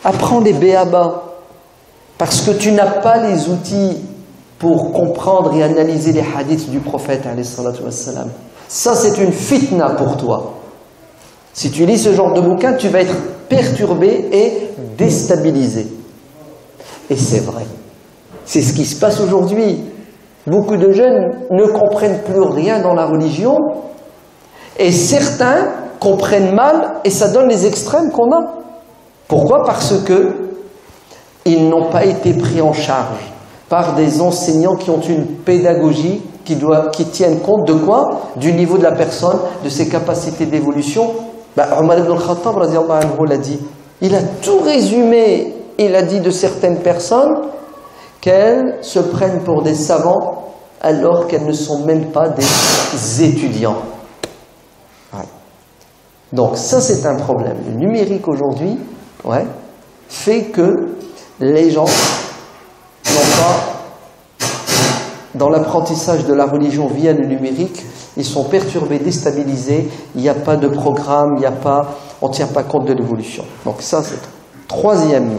apprends les béaba, parce que tu n'as pas les outils pour comprendre et analyser les hadiths du prophète alayhi salatu wassalam. Ça c'est une fitna pour toi. Si tu lis ce genre de bouquin, tu vas être perturbé et déstabilisé. Et c'est vrai. C'est ce qui se passe aujourd'hui. Beaucoup de jeunes ne comprennent plus rien dans la religion et certains comprennent mal et ça donne les extrêmes qu'on a. Pourquoi? Parce que ils n'ont pas été pris en charge par des enseignants qui ont une pédagogie qui tiennent compte de quoi? Du niveau de la personne, de ses capacités d'évolution. Omar ibn al-Khattab radiyallahu anhu l'a dit. Il a tout résumé. Il a dit de certaines personnes qu'elles se prennent pour des savants alors qu'elles ne sont même pas des étudiants. Ouais. Donc ça c'est un problème. Le numérique aujourd'hui fait que les gens n'ont pas, dans l'apprentissage de la religion via le numérique, ils sont perturbés, déstabilisés, il n'y a pas de programme, on ne tient pas compte de l'évolution. Donc ça c'est le troisième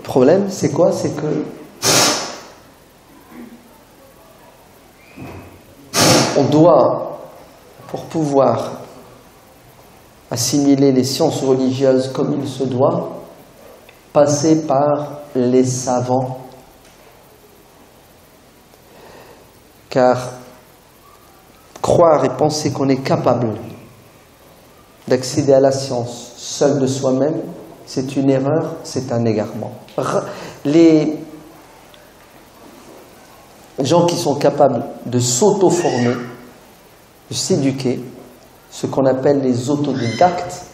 problème, c'est quoi? C'est que on doit, pour pouvoir assimiler les sciences religieuses comme il se doit, passer par les savants. Car croire et penser qu'on est capable d'accéder à la science seul de soi-même, c'est une erreur, c'est un égarement. Les gens qui sont capables de s'auto-former, de s'éduquer, ce qu'on appelle les autodidactes,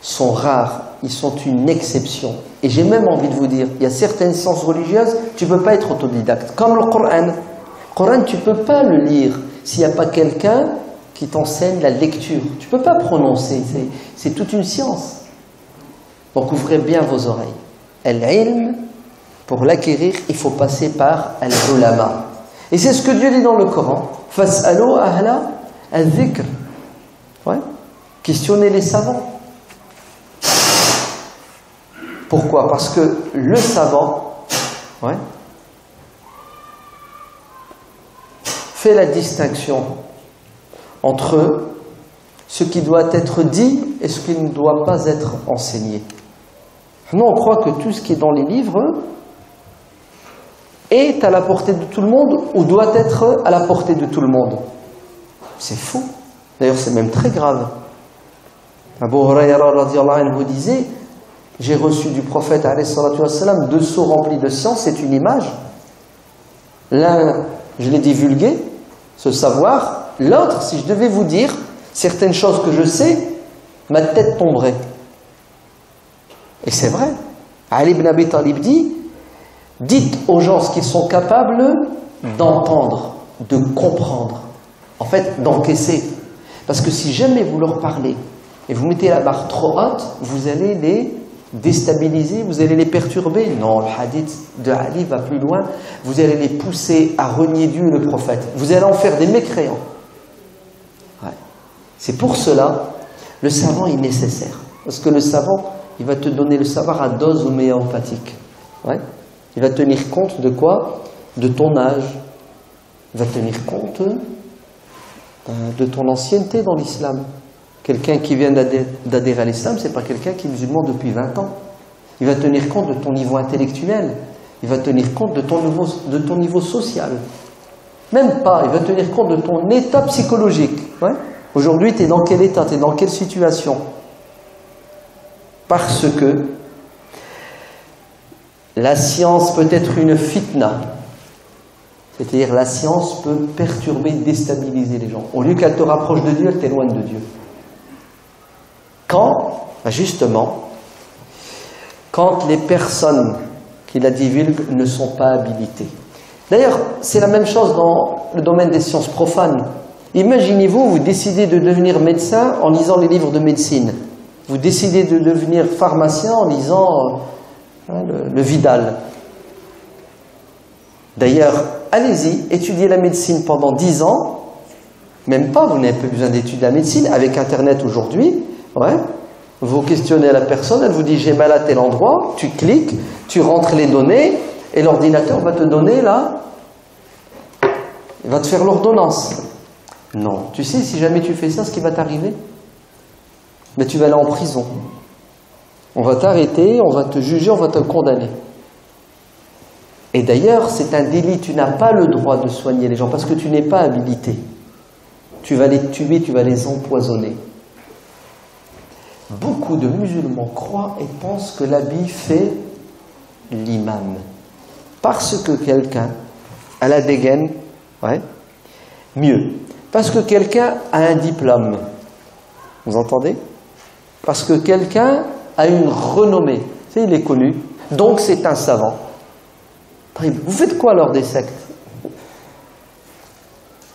sont rares, ils sont une exception. Et j'ai même envie de vous dire, il y a certaines sciences religieuses, tu ne peux pas être autodidacte. Comme le Coran. Le Coran, tu ne peux pas le lire s'il n'y a pas quelqu'un qui t'enseigne la lecture. Tu ne peux pas prononcer, c'est toute une science. Donc ouvrez bien vos oreilles. Al-ilm, pour l'acquérir, il faut passer par al-ulama. Et c'est ce que Dieu dit dans le Coran. Fas'alu ahla al-dhikr. Questionnez les savants. Pourquoi? Parce que le savant fait la distinction entre ce qui doit être dit et ce qui ne doit pas être enseigné. Nous, on croit que tout ce qui est dans les livres est à la portée de tout le monde ou doit être à la portée de tout le monde. C'est faux. D'ailleurs, c'est même très grave. Abu Hurayra radiyallahu anhu disait, j'ai reçu du prophète alayhi salatu wassalam 2 seaux remplis de science, c'est une image. L'un, je l'ai divulgué, ce savoir. L'autre, si je devais vous dire certaines choses que je sais, ma tête tomberait. Et c'est vrai. Ali ibn Abi Talib dit, Dites aux gens ce qu'ils sont capables d'entendre, de comprendre, en fait d'encaisser. Parce que si jamais vous leur parlez et vous mettez la barre trop haute, vous allez les déstabiliser, vous allez les perturber. Non, le hadith de Ali va plus loin. Vous allez les pousser à renier Dieu et le prophète. Vous allez en faire des mécréants. Ouais. C'est pour cela, le savant est nécessaire. Parce que le savant, il va te donner le savoir à dose homéopathique. Ouais. Il va tenir compte de quoi? De ton âge. Il va tenir compte de ton ancienneté dans l'islam. Quelqu'un qui vient d'adhérer à l'islam, ce n'est pas quelqu'un qui est musulman depuis 20 ans. Il va tenir compte de ton niveau intellectuel. Il va tenir compte de ton niveau social. Même pas, il va tenir compte de ton état psychologique. Ouais. Aujourd'hui, tu es dans quel état? Tu es dans quelle situation? Parce que la science peut être une fitna. C'est-à-dire la science peut perturber, déstabiliser les gens. Au lieu qu'elle te rapproche de Dieu, elle t'éloigne de Dieu. Quand? Justement, quand les personnes qui la divulguent ne sont pas habilitées. D'ailleurs, c'est la même chose dans le domaine des sciences profanes. Imaginez-vous, vous décidez de devenir médecin en lisant les livres de médecine. Vous décidez de devenir pharmacien en lisant le Vidal. D'ailleurs, allez-y, étudiez la médecine pendant 10 ans. Même pas, vous n'avez pas besoin d'étudier la médecine. Avec Internet aujourd'hui, ouais, vous questionnez la personne, elle vous dit j'ai mal à tel endroit, tu cliques, tu rentres les données et l'ordinateur va te donner là, il va te faire l'ordonnance. Non, tu sais, si jamais tu fais ça, ce qui va t'arriver, mais tu vas aller en prison. On va t'arrêter, on va te juger, on va te condamner. Et d'ailleurs, c'est un délit, tu n'as pas le droit de soigner les gens parce que tu n'es pas habilité. Tu vas les tuer, tu vas les empoisonner. Beaucoup de musulmans croient et pensent que l'habit fait l'imam. Parce que quelqu'un a la dégaine, ouais, mieux. Parce que quelqu'un a un diplôme. Vous entendez? Parce que quelqu'un a une renommée. Tu sais, il est connu. Donc c'est un savant. Vous faites quoi alors des sectes?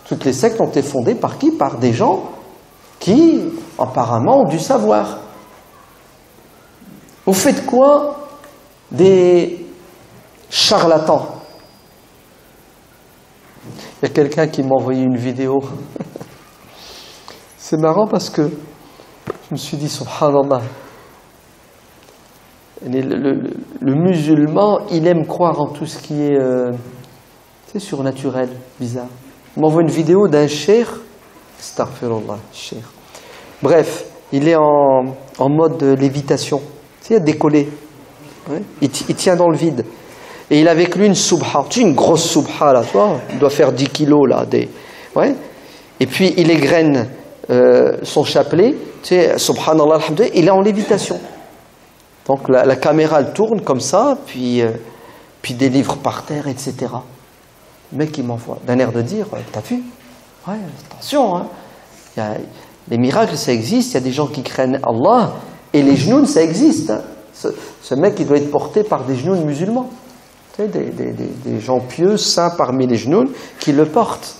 Toutes les sectes ont été fondées par qui? Par des gens qui, apparemment, ont du savoir. Vous faites quoi des charlatans? Il y a quelqu'un qui m'a envoyé une vidéo. C'est marrant parce que je me suis dit, subhanallah, le musulman, il aime croire en tout ce qui est surnaturel, bizarre. Il m'envoie une vidéo d'un cheikh, astaghfirullah, cheikh. Bref, il est en mode lévitation, tu sais, décollé. Ouais. Il tient dans le vide. Et il a avec lui une subha, tu sais, une grosse subha là, tu vois, il doit faire 10 kilos là. Ouais. Et puis il égrène son chapelet, tu sais, subhanallah, alhamdulillah, il est en lévitation. Donc la caméra elle tourne comme ça, puis des livres par terre, etc. Le mec il m'envoie d'un air de dire, t'as vu? Ouais, attention, hein. Les miracles ça existe, il y a des gens qui craignent Allah, et les genoux ça existe. Hein. Ce mec il doit être porté par des genoux musulmans. Tu sais, des gens pieux, saints parmi les genoux, qui le portent.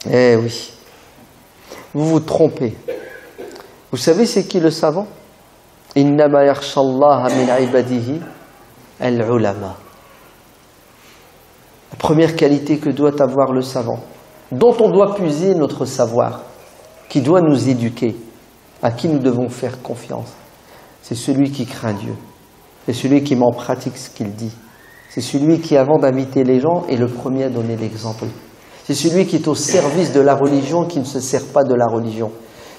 Eh oui. Vous vous trompez. Vous savez c'est qui le savant? Innama yakhshallaha min ibadihi al-ulama. La première qualité que doit avoir le savant, dont on doit puiser notre savoir, qui doit nous éduquer, à qui nous devons faire confiance, c'est celui qui craint Dieu. C'est celui qui met en pratique ce qu'il dit. C'est celui qui, avant d'inviter les gens, est le premier à donner l'exemple. C'est celui qui est au service de la religion, qui ne se sert pas de la religion.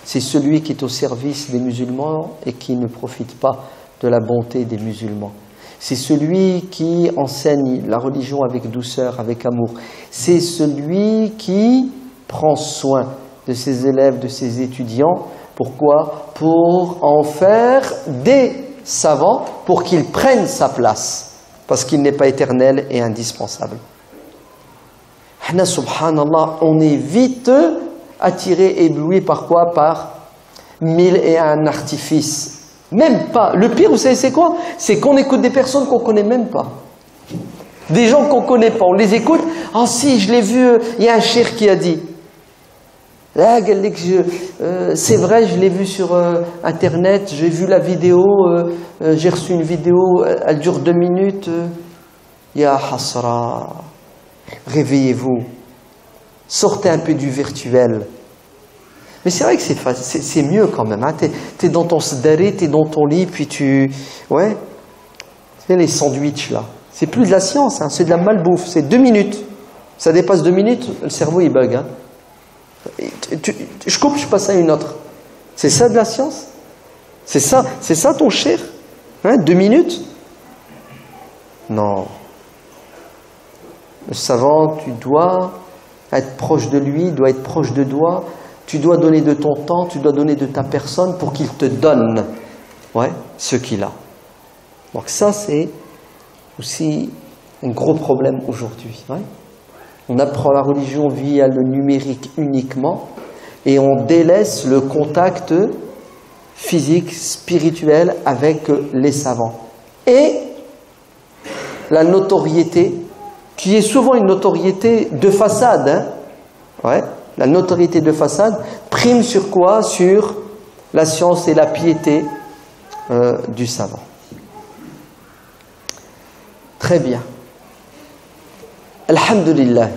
C'est celui qui est au service des musulmans et qui ne profite pas de la bonté des musulmans. C'est celui qui enseigne la religion avec douceur, avec amour. C'est celui qui prend soin de ses élèves, de ses étudiants. Pourquoi? Pour en faire des savants, pour qu'ils prennent sa place. Parce qu'il n'est pas éternel et indispensable. Hana, subhanallah, on est vite attiré, ébloui par quoi? Par 1001 artifices Même pas. Le pire, vous savez, c'est quoi? C'est qu'on écoute des personnes qu'on ne connaît même pas. Des gens qu'on ne connaît pas. On les écoute. Ah si, je l'ai vu, il y a un cheikh qui a dit. Là, c'est vrai, je l'ai vu sur Internet, j'ai vu la vidéo, j'ai reçu une vidéo, elle dure 2 minutes. Ya hasra, réveillez-vous, sortez un peu du virtuel. Mais c'est vrai que c'est mieux quand même. Hein. T'es dans ton sdari, t'es dans ton lit, puis tu... Ouais. C'est les sandwichs là. C'est plus de la science, hein, c'est de la malbouffe. C'est 2 minutes. Ça dépasse 2 minutes, le cerveau il bug. Hein. Je coupe, je passe à une autre. C'est ça de la science? C'est ça ton cher? Hein, 2 minutes? Non. Le savant, tu dois être proche de lui, doit être proche de toi. Tu dois donner de ton temps, tu dois donner de ta personne pour qu'il te donne ce qu'il a. Donc ça, c'est aussi un gros problème aujourd'hui. Ouais. On apprend la religion via le numérique uniquement et on délaisse le contact physique, spirituel avec les savants. Et la notoriété, qui est souvent une notoriété de façade. Hein. Ouais. La notoriété de façade prime sur quoi? Sur la science et la piété du savant. Très bien. Alhamdulillah.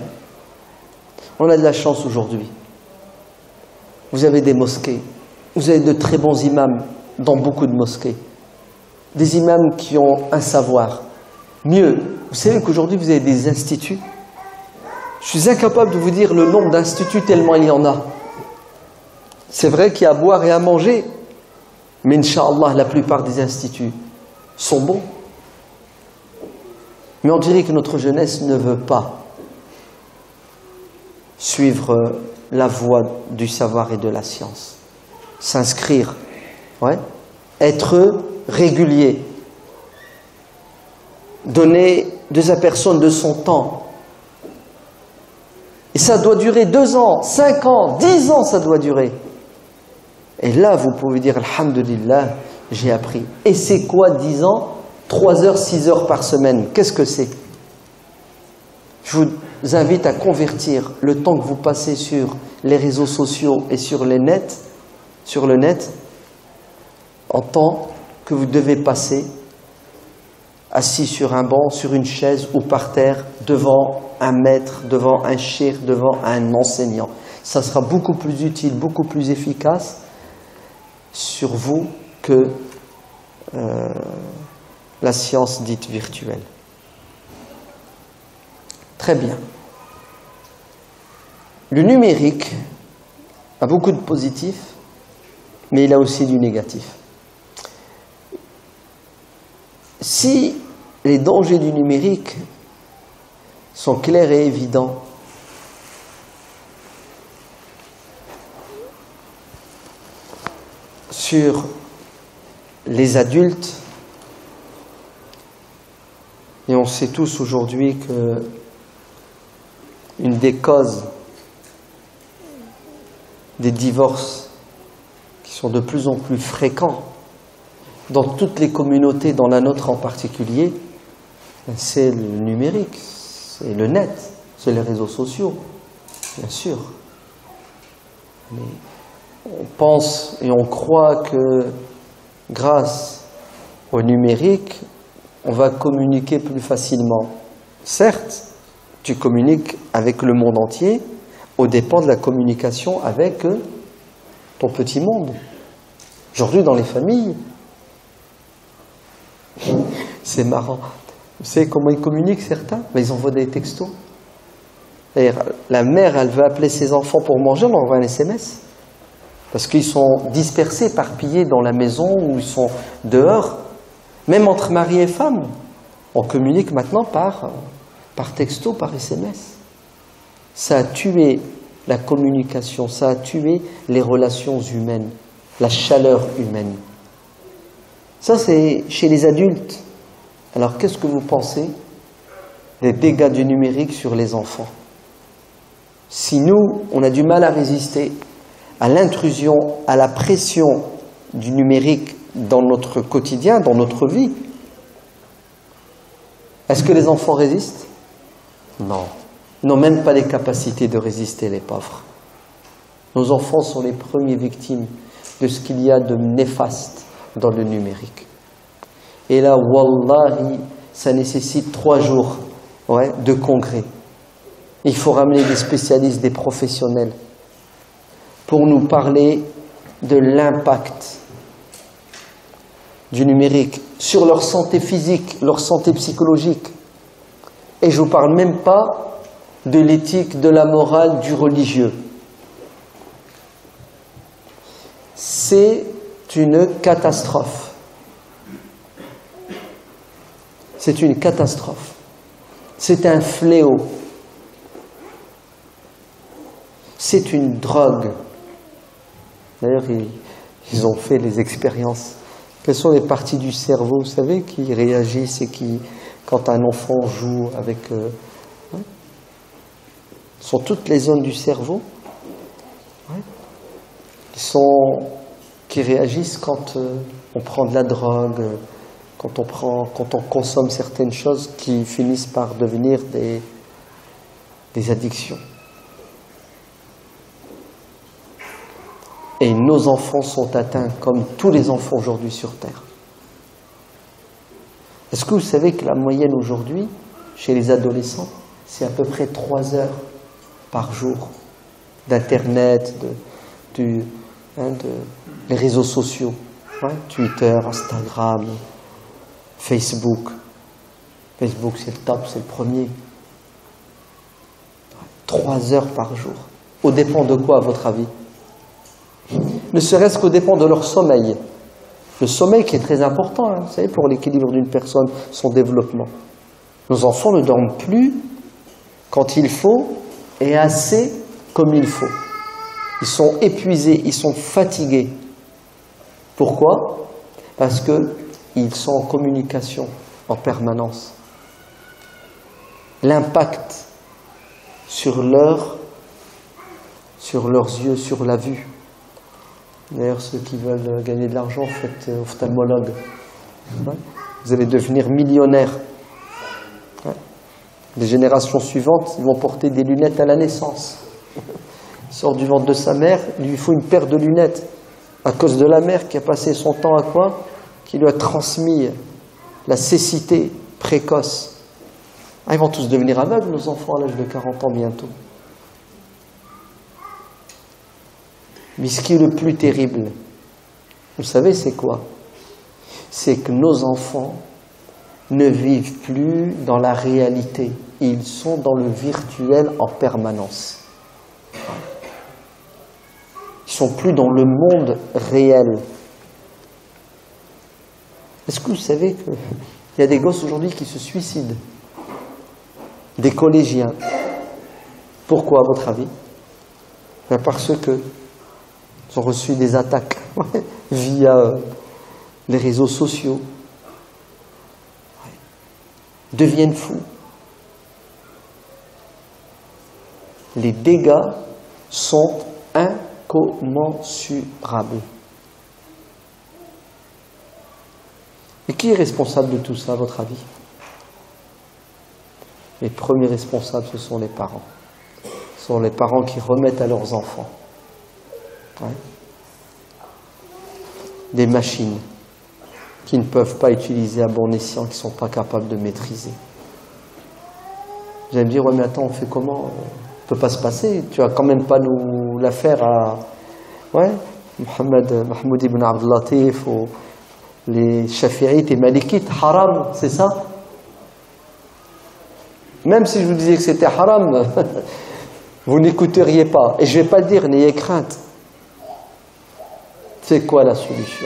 On a de la chance aujourd'hui. Vous avez des mosquées. Vous avez de très bons imams dans beaucoup de mosquées. Des imams qui ont un savoir. Mieux, vous savez qu'aujourd'hui vous avez des instituts. Je suis incapable de vous dire le nombre d'instituts tellement il y en a. C'est vrai qu'il y a à boire et à manger, mais Inch'Allah, la plupart des instituts sont bons. Mais on dirait que notre jeunesse ne veut pas suivre la voie du savoir et de la science. S'inscrire, être régulier, donner de sa personne, de son temps. Et ça doit durer 2 ans, 5 ans, 10 ans, ça doit durer. Et là, vous pouvez dire, Alhamdulillah, j'ai appris. Et c'est quoi 10 ans? 3 heures, 6 heures par semaine. Qu'est-ce que c'est? Je vous invite à convertir le temps que vous passez sur les réseaux sociaux et sur le net, en temps que vous devez passer assis sur un banc, sur une chaise ou par terre, devant un maître, devant un cheikh, devant un enseignant. Ça sera beaucoup plus utile, beaucoup plus efficace sur vous que la science dite virtuelle. Très bien. Le numérique a beaucoup de positifs, mais il a aussi du négatif. Si les dangers du numérique sont clairs et évidents, sur les adultes, et on sait tous aujourd'hui que une des causes des divorces qui sont de plus en plus fréquents dans toutes les communautés, dans la nôtre en particulier, c'est le numérique, c'est le net, c'est les réseaux sociaux, bien sûr. Mais on pense et on croit que grâce au numérique, on va communiquer plus facilement. Certes, tu communiques avec le monde entier aux dépens de la communication avec ton petit monde. Aujourd'hui, dans les familles, c'est marrant. Vous savez comment ils communiquent certains? Ils envoient des textos. La mère, elle veut appeler ses enfants pour manger, on envoie un SMS. Parce qu'ils sont dispersés, éparpillés dans la maison ou ils sont dehors. Même entre mari et femme, on communique maintenant par texto, par SMS. Ça a tué la communication, ça a tué les relations humaines, la chaleur humaine. Ça, c'est chez les adultes. Alors, qu'est-ce que vous pensez des dégâts du numérique sur les enfants? Si nous, on a du mal à résister à l'intrusion, à la pression du numérique dans notre quotidien, dans notre vie. Est-ce que les enfants résistent? Non. Ils n'ont même pas les capacités de résister, les pauvres. Nos enfants sont les premières victimes de ce qu'il y a de néfaste dans le numérique. Et là, wallahi, ça nécessite 3 jours de congrès. Il faut ramener des spécialistes, des professionnels, pour nous parler de l'impact du numérique sur leur santé physique, leur santé psychologique. Et je ne vous parle même pas de l'éthique, de la morale, du religieux. C'est une catastrophe. C'est une catastrophe. C'est un fléau. C'est une drogue. D'ailleurs, ils ont fait les expériences. Quelles sont les parties du cerveau, vous savez, qui réagissent et qui, quand un enfant joue avec... ce sont toutes les zones du cerveau qui réagissent quand on prend de la drogue, quand on consomme certaines choses qui finissent par devenir des addictions. Et nos enfants sont atteints comme tous les enfants aujourd'hui sur Terre. Est-ce que vous savez que la moyenne aujourd'hui, chez les adolescents, c'est à peu près 3 heures par jour d'Internet, les réseaux sociaux, Twitter, Instagram, Facebook. Facebook, c'est le top, c'est le premier. 3 heures par jour. Au dépend de quoi, à votre avis? Ne serait-ce qu'au dépend de leur sommeil. Le sommeil qui est très important, vous savez, pour l'équilibre d'une personne, son développement. Nos enfants ne dorment plus quand il faut et assez comme il faut. Ils sont épuisés, ils sont fatigués. Pourquoi? Parce qu'ils sont en communication en permanence. L'impact sur leurs yeux, sur la vue. D'ailleurs, ceux qui veulent gagner de l'argent, faites ophtalmologue. Vous allez devenir millionnaire. Les générations suivantes, ils vont porter des lunettes à la naissance. Il sort du ventre de sa mère, il lui faut une paire de lunettes. À cause de la mère qui a passé son temps à quoi? Qui lui a transmis la cécité précoce. Ils vont tous devenir aveugles, nos enfants, à l'âge de 40 ans bientôt. Mais ce qui est le plus terrible, vous savez c'est quoi? C'est que nos enfants ne vivent plus dans la réalité. Ils sont dans le virtuel en permanence. Ils ne sont plus dans le monde réel. Est-ce que vous savez qu'il y a des gosses aujourd'hui qui se suicident? Des collégiens. Pourquoi, à votre avis? Parce que ils ont reçu des attaques via les réseaux sociaux. Deviennent fous. Les dégâts sont incommensurables. Et qui est responsable de tout ça, à votre avis? Les premiers responsables, ce sont les parents. Ce sont les parents qui remettent à leurs enfants des machines qu'ils ne peuvent pas utiliser à bon escient, qu'ils ne sont pas capables de maîtriser. Vous allez me dire, ouais, mais attends, on fait comment? On ne peut pas se passer. Tu vas quand même pas nous la faire à Mahmoud ibn Abdel Latif ou les Shafi'ites et Malikites, haram, c'est ça? Même si je vous disais que c'était haram, vous n'écouteriez pas. Et je ne vais pas le dire, n'ayez crainte. C'est quoi la solution?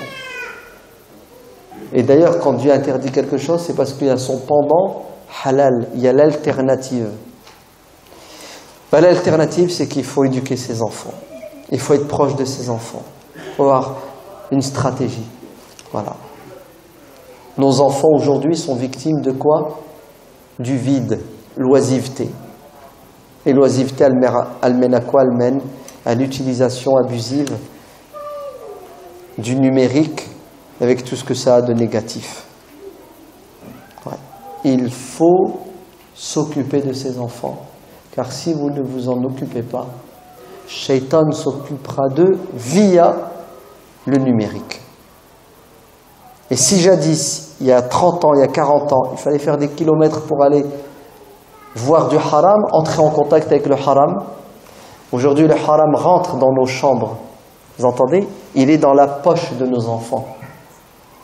Et d'ailleurs, quand Dieu interdit quelque chose, c'est parce qu'il y a son pendant halal, il y a l'alternative. L'alternative, c'est qu'il faut éduquer ses enfants. Il faut être proche de ses enfants. Il faut avoir une stratégie. Voilà. Nos enfants aujourd'hui sont victimes de quoi? Du vide, l'oisiveté. Et l'oisiveté, elle mène à quoi? Elle mène à l'utilisation abusive du numérique avec tout ce que ça a de négatif. Ouais. Il faut s'occuper de ses enfants, car si vous ne vous en occupez pas, Shaitan s'occupera d'eux via le numérique. Et si jadis, il y a 30 ans, il y a 40 ans, il fallait faire des kilomètres pour aller voir du haram, entrer en contact avec le haram, aujourd'hui le haram rentre dans nos chambres. Vous entendez? Il est dans la poche de nos enfants.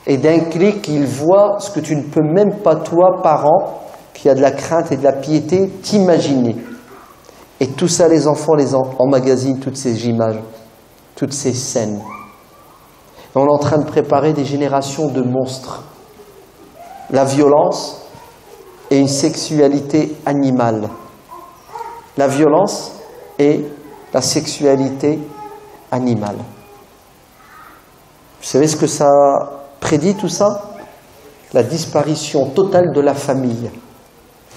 Et d'un clic, il voit ce que tu ne peux même pas, toi, parent, qui a de la crainte et de la piété, t'imaginer. Et tout ça, les enfants les emmagasinent, toutes ces images, toutes ces scènes. Et on est en train de préparer des générations de monstres. La violence et une sexualité animale. La violence et la sexualité animale. Vous savez ce que ça prédit tout ça? La disparition totale de la famille.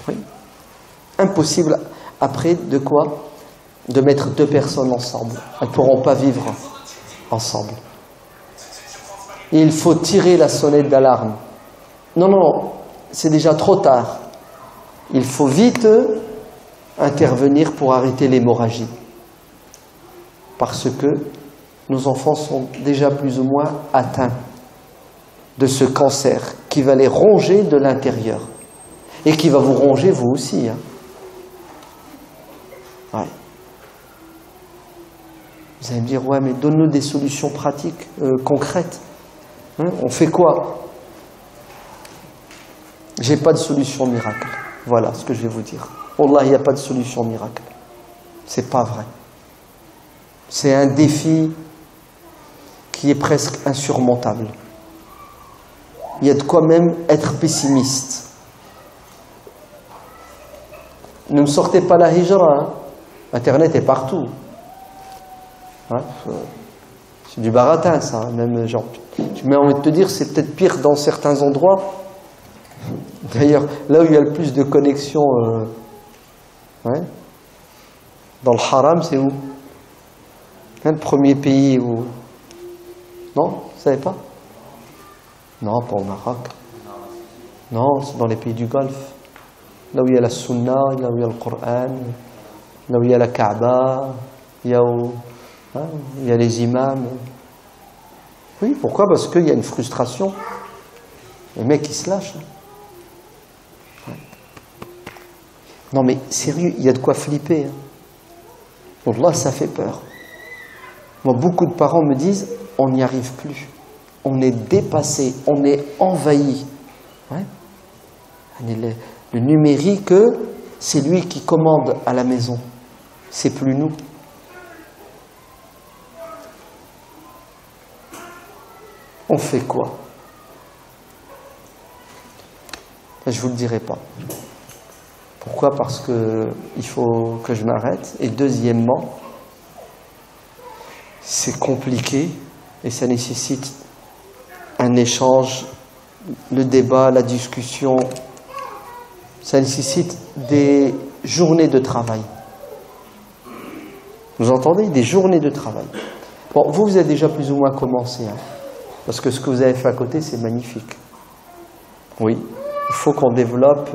Oui. Impossible après de quoi? De mettre deux personnes ensemble. Elles ne pourront pas vivre ensemble. Et il faut tirer la sonnette d'alarme. Non, non, c'est déjà trop tard. Il faut vite intervenir pour arrêter l'hémorragie. Parce que nos enfants sont déjà plus ou moins atteints de ce cancer qui va les ronger de l'intérieur. Et qui va vous ronger vous aussi. Hein. Ouais. Vous allez me dire, ouais, mais donne-nous des solutions pratiques, concrètes. Hein, on fait quoi? J'ai pas de solution miracle. Voilà ce que je vais vous dire. Wallah, il n'y a pas de solution miracle. C'est pas vrai. C'est un défi qui est presque insurmontable. Il y a de quoi même être pessimiste. Ne me sortez pas la hijra. Hein. Internet est partout. Hein, c'est du baratin, ça. Même, genre, j'ai même envie de te dire, c'est peut-être pire dans certains endroits. D'ailleurs, là où il y a le plus de connexions, ouais, dans le haram, c'est où? Hein, le premier pays où... Non, vous ne savez pas? Non, pas au Maroc. Non, c'est dans les pays du Golfe. Là où il y a la Sunna, là où il y a le Coran, là où il y a la Kaaba, il y a les imams. Oui, pourquoi? Parce qu'il y a une frustration. Les mecs, ils se lâchent. Ouais. Non, mais sérieux, il y a de quoi flipper. Hein. Wallah, ça fait peur. Moi, beaucoup de parents me disent, on n'y arrive plus. On est dépassé, on est envahi. Ouais. Le numérique, c'est lui qui commande à la maison. C'est plus nous. On fait quoi? Je ne vous le dirai pas. Pourquoi? Parce qu'il faut que je m'arrête. Et deuxièmement, c'est compliqué et ça nécessite un échange, le débat, la discussion. Ça nécessite des journées de travail. Vous entendez? Des journées de travail. Bon, vous avez déjà plus ou moins commencé. Hein, parce que ce que vous avez fait à côté, c'est magnifique. Oui, il faut qu'on développe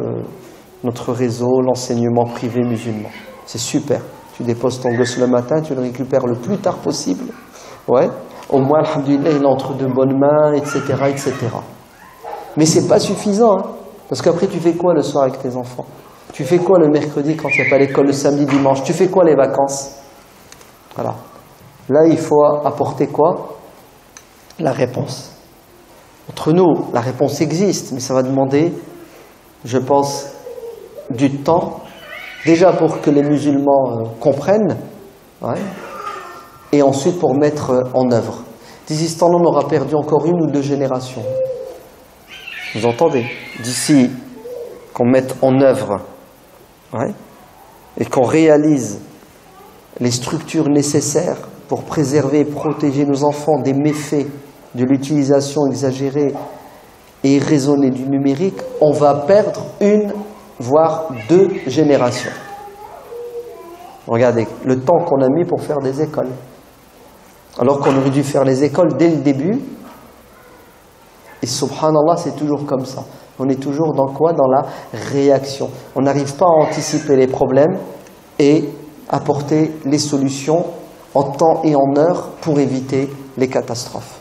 notre réseau, l'enseignement privé musulman. C'est super. Tu déposes ton gosse le matin, tu le récupères le plus tard possible. Ouais. Au moins, alhamdoulilah, il est entre de bonnes mains, etc., etc. Mais c'est pas suffisant, hein. Parce qu'après, tu fais quoi le soir avec tes enfants? Tu fais quoi le mercredi quand il n'y a pas l'école, le samedi, dimanche? Tu fais quoi les vacances? Voilà. Là, il faut apporter quoi? La réponse. Entre nous, la réponse existe, mais ça va demander, je pense, du temps, déjà pour que les musulmans comprennent, ouais, et ensuite pour mettre en œuvre. D'ici ce temps-là, on aura perdu encore 1 ou 2 générations. Vous entendez? D'ici qu'on mette en œuvre, ouais, et qu'on réalise les structures nécessaires pour préserver et protéger nos enfants des méfaits de l'utilisation exagérée et irraisonnée du numérique, on va perdre 1 voire 2 générations. Regardez, le temps qu'on a mis pour faire des écoles. Alors qu'on aurait dû faire les écoles dès le début, Et subhanallah, c'est toujours comme ça. On est toujours dans quoi? Dans la réaction. On n'arrive pas à anticiper les problèmes et apporter les solutions en temps et en heure pour éviter les catastrophes.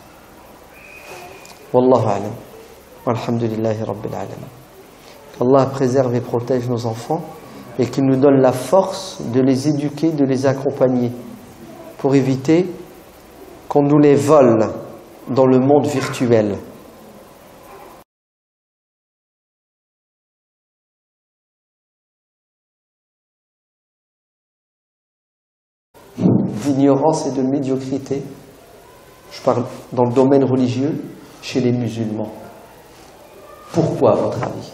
Wallahu a'lam. Walhamdulillahi rabbil alamin. Qu'Allah préserve et protège nos enfants et qu'il nous donne la force de les éduquer, de les accompagner pour éviter qu'on nous les vole dans le monde virtuel. D'ignorance et de médiocrité, je parle dans le domaine religieux, chez les musulmans. Pourquoi, à votre avis?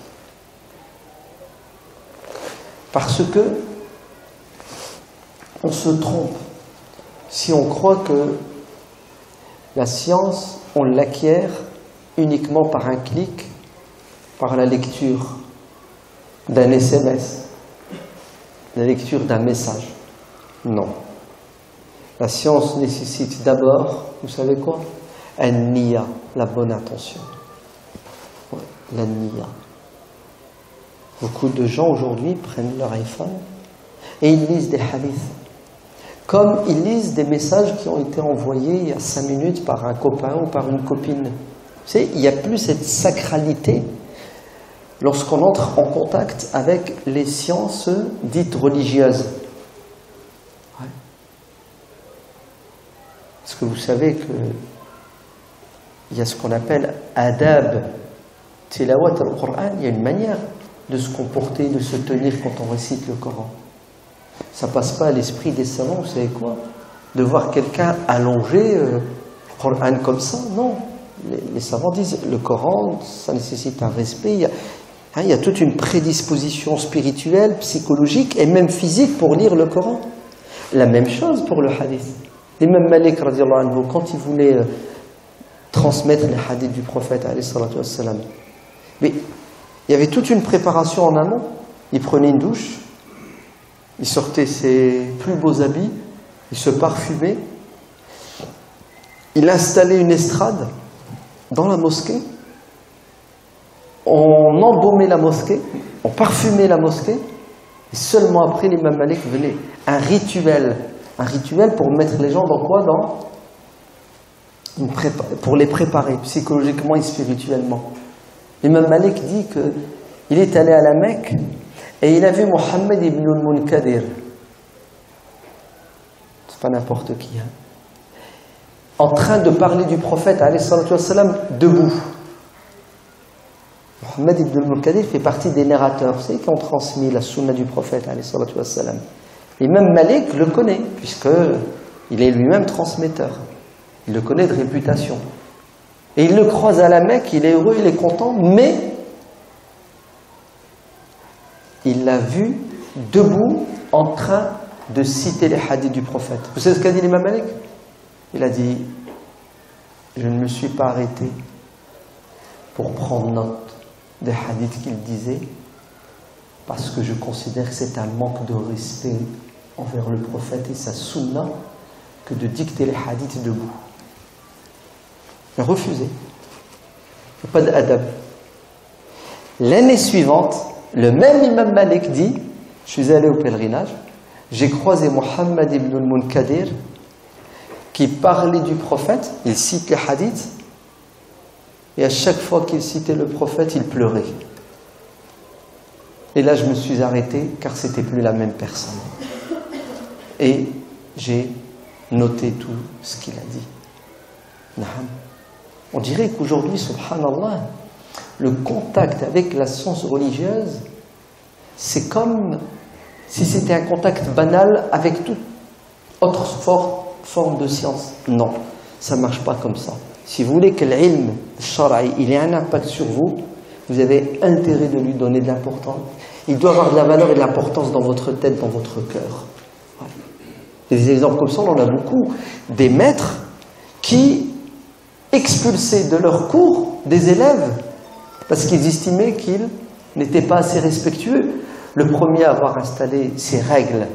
Parce que on se trompe si on croit que la science, on l'acquiert uniquement par un clic, par la lecture d'un SMS, la lecture d'un message. Non. La science nécessite d'abord, vous savez quoi? An-niya, la bonne intention. Ouais, la niya. Beaucoup de gens aujourd'hui prennent leur iPhone et ils lisent des hadiths. Comme ils lisent des messages qui ont été envoyés il y a 5 minutes par un copain ou par une copine. Vous savez, il n'y a plus cette sacralité lorsqu'on entre en contact avec les sciences dites religieuses. Ouais. Parce que vous savez qu'il y a ce qu'on appelle adab tilawat al-Qur'an, il y a une manière de se comporter, de se tenir quand on récite le Coran. Ça passe pas à l'esprit des savants, vous savez quoi? De voir quelqu'un allonger le Coran comme ça, non. Les savants disent, le Coran, ça nécessite un respect, il y a toute une prédisposition spirituelle, psychologique et même physique pour lire le Coran. La même chose pour le hadith. L'imam Malik, radiallahu anhu, quand il voulait transmettre les hadiths du prophète, alayhi salatu wassalam, mais il y avait toute une préparation en amont. Il prenait une douche, il sortait ses plus beaux habits, il se parfumait, il installait une estrade dans la mosquée, on embaumait la mosquée, on parfumait la mosquée, et seulement après l'imam Malik venait. Un rituel pour mettre les gens dans quoi? Pour les préparer psychologiquement et spirituellement. L'imam Malik dit qu'il est allé à la Mecque et il a vu Mohammed ibn al-Munkadir. C'est pas n'importe qui, hein. En train de parler du prophète, alayhi salatu wassalam, debout. Mohammed ibn al-Munkadir fait partie des narrateurs, vous savez, qui ont transmis la sunna du prophète, alayhi salatu wassalam. L'imam Malik le connaît, puisqu'il est lui-même transmetteur. Il le connaît de réputation. Et il le croise à la Mecque, il est heureux, il est content, mais il l'a vu debout en train de citer les hadiths du prophète. Vous savez ce qu'a dit l'imam Malik? Il a dit, je ne me suis pas arrêté pour prendre note des hadiths qu'il disait, parce que je considère que c'est un manque de respect envers le prophète et sa sunna que de dicter les hadiths debout. Il a refusé. Il n'y a pas d'adab. L'année suivante, le même imam Malik dit, je suis allé au pèlerinage, j'ai croisé Mohammed ibn al-Munkadir qui parlait du prophète, il cite les hadiths, et à chaque fois qu'il citait le prophète, il pleurait. Et là, je me suis arrêté, car c'était plus la même personne. Et j'ai noté tout ce qu'il a dit. Naham. On dirait qu'aujourd'hui, subhanallah, le contact avec la science religieuse, c'est comme si c'était un contact banal avec toute autre forme de science. Non, ça ne marche pas comme ça. Si vous voulez que l'ilm shara'i, il ait un impact sur vous, vous avez intérêt de lui donner de l'importance. Il doit avoir de la valeur et de l'importance dans votre tête, dans votre cœur. Voilà. Des exemples comme ça, on en a beaucoup. Des maîtres qui expulsaient de leur cours des élèves parce qu'ils estimaient qu'ils n'étaient pas assez respectueux. Le premier à avoir installé ces règles,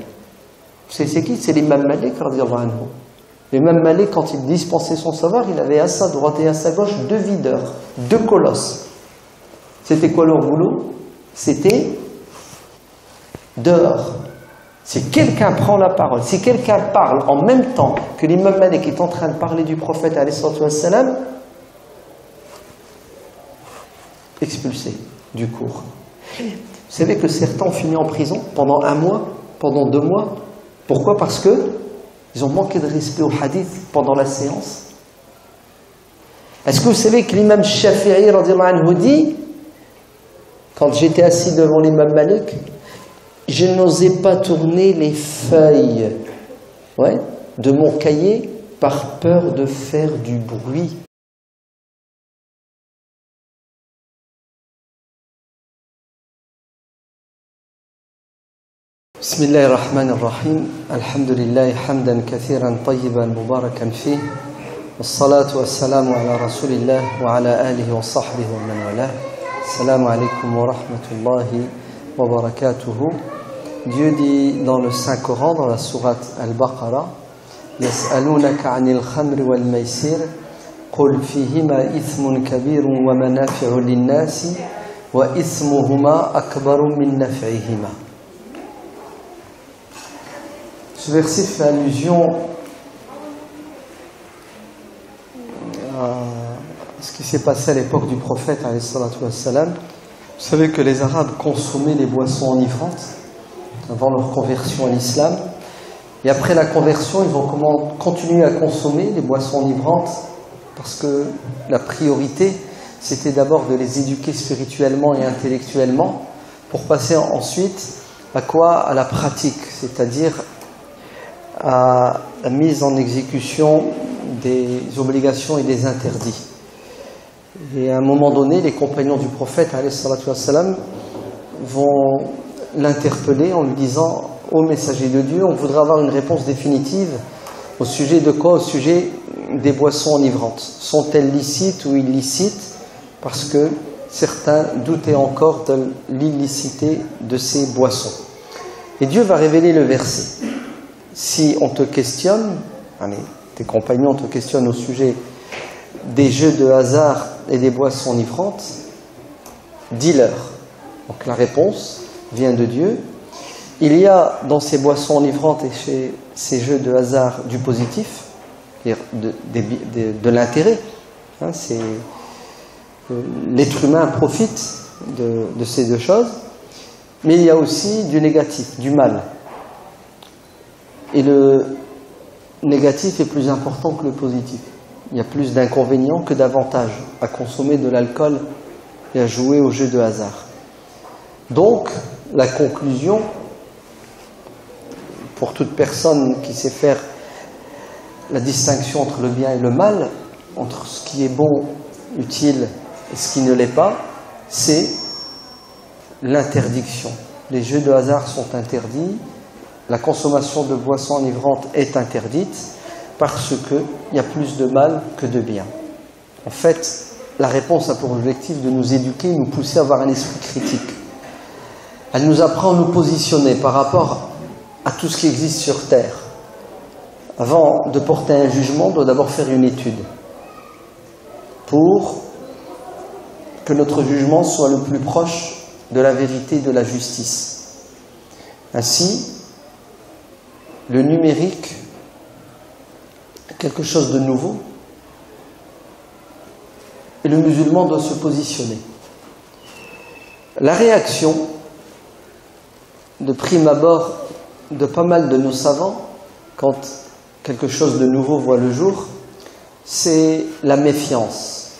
c'est qui? C'est l'imam Malik, radiyallahu anhu. L'imam Malik, quand il dispensait son savoir, il avait à sa droite et à sa gauche 2 videurs, 2 colosses. C'était quoi leur boulot? C'était dehors. Si quelqu'un prend la parole, si quelqu'un parle en même temps que l'imam Malik est en train de parler du prophète, alayhi wassalam, expulsé du cours. Vous savez que certains ont fini en prison pendant 1 mois, pendant 2 mois. Pourquoi? Parce que ils ont manqué de respect au hadith pendant la séance. Est-ce que vous savez que l'imam Shafi'i radhiyallahu anhu dit, quand j'étais assis devant l'imam Malik, je n'osais pas tourner les feuilles de mon cahier par peur de faire du bruit. بسم الله الرحمن الرحيم الحمد لله حمدا كثيرا طيبا مباركا فيه والصلاة والسلام على رسول الله وعلى آله وصحبه ومن والاه السلام عليكم ورحمة الله وبركاته. Dieu dit dans le Saint-Coran, dans la sourate Al-Baqarah, يسألونك عن الخمر والميسر قل فيهما إثم كبير ومنافع للناس وإثمهما أكبر من نفعهما. Ce verset fait allusion à ce qui s'est passé à l'époque du prophète, alayhi salatu wassalam. Vous savez que les Arabes consommaient les boissons enivrantes avant leur conversion à l'islam. Et après la conversion, ils ont continué à consommer les boissons enivrantes parce que la priorité, c'était d'abord de les éduquer spirituellement et intellectuellement pour passer ensuite à quoi? À la pratique, c'est-à-dire à la mise en exécution des obligations et des interdits. Et à un moment donné, les compagnons du prophète, alayhi salatu wassalam, vont l'interpeller en lui disant: ô messager de Dieu, on voudrait avoir une réponse définitive au sujet de quoi? Au sujet des boissons enivrantes. Sont-elles licites ou illicites? Parce que certains doutaient encore de l'illicité de ces boissons. Et Dieu va révéler le verset. Si on te questionne, tes compagnons te questionnent au sujet des jeux de hasard et des boissons enivrantes, dis-leur. Donc la réponse vient de Dieu. Il y a dans ces boissons enivrantes et chez ces jeux de hasard du positif, de l'intérêt. L'être humain profite de ces 2 choses, mais il y a aussi du négatif, du mal. Et le négatif est plus important que le positif. Il y a plus d'inconvénients que d'avantages à consommer de l'alcool et à jouer aux jeux de hasard. Donc, la conclusion, pour toute personne qui sait faire la distinction entre le bien et le mal, entre ce qui est bon, utile et ce qui ne l'est pas, c'est l'interdiction. Les jeux de hasard sont interdits. La consommation de boissons enivrantes est interdite parce qu'il y a plus de mal que de bien. En fait, la réponse a pour objectif de nous éduquer, nous pousser à avoir un esprit critique. Elle nous apprend à nous positionner par rapport à tout ce qui existe sur Terre. Avant de porter un jugement, on doit d'abord faire une étude pour que notre jugement soit le plus proche de la vérité et de la justice. Ainsi, le numérique est quelque chose de nouveau et le musulman doit se positionner. La réaction de prime abord de pas mal de nos savants quand quelque chose de nouveau voit le jour, c'est la méfiance.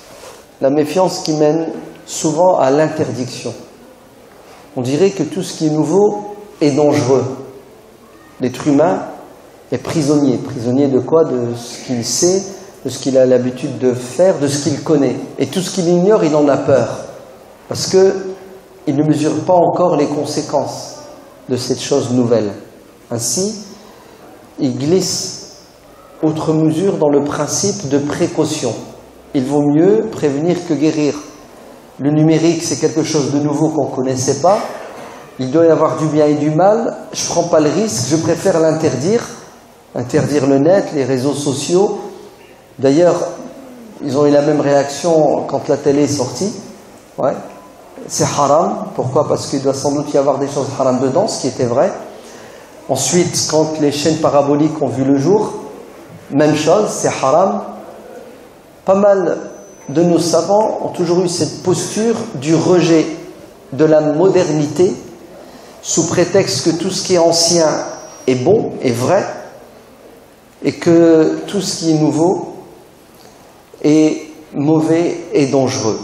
La méfiance qui mène souvent à l'interdiction. On dirait que tout ce qui est nouveau est dangereux. L'être humain est prisonnier. Prisonnier de quoi? De ce qu'il sait, de ce qu'il a l'habitude de faire, de ce qu'il connaît. Et tout ce qu'il ignore, il en a peur. Parce qu'il ne mesure pas encore les conséquences de cette chose nouvelle. Ainsi, il glisse outre mesure dans le principe de précaution. Il vaut mieux prévenir que guérir. Le numérique, c'est quelque chose de nouveau qu'on ne connaissait pas. Il doit y avoir du bien et du mal. Je ne prends pas le risque, je préfère l'interdire interdire le net, les réseaux sociaux. D'ailleurs, ils ont eu la même réaction quand la télé est sortie. Ouais. C'est haram. Pourquoi? Parce qu'il doit sans doute y avoir des choses haram dedans, ce qui était vrai. Ensuite, quand les chaînes paraboliques ont vu le jour, même chose, c'est haram. Pas mal de nos savants ont toujours eu cette posture du rejet de la modernité, sous prétexte que tout ce qui est ancien est bon, est vrai, et que tout ce qui est nouveau est mauvais et dangereux.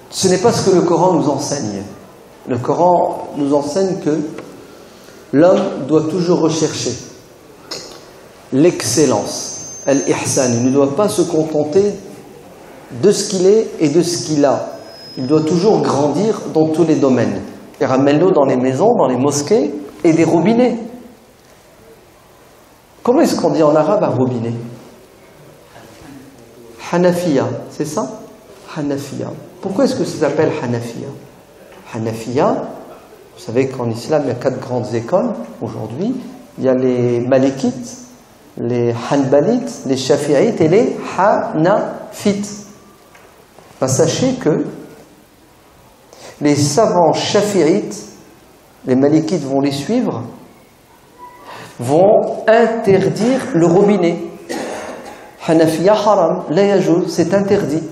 Ce n'est pas ce que le Coran nous enseigne. Le Coran nous enseigne que l'homme doit toujours rechercher l'excellence, al-ihsan. Il ne doit pas se contenter de ce qu'il est et de ce qu'il a. Il doit toujours grandir dans tous les domaines. Il ramène l'eau dans les maisons, dans les mosquées et des robinets. Comment est-ce qu'on dit en arabe un robinet? Hanafiya, c'est ça? Hanafiya. Pourquoi est-ce que ça s'appelle Hanafiya? Hanafiya, vous savez qu'en islam, il y a 4 grandes écoles aujourd'hui. Il y a les Malikites, les Hanbalites, les Shafi'ites et les Hanafites. Ben, sachez que les savants Shafi'ites, les Malikites vont les suivre, vont interdire le robinet. Hanafiya haram, la yajouz, c'est interdit.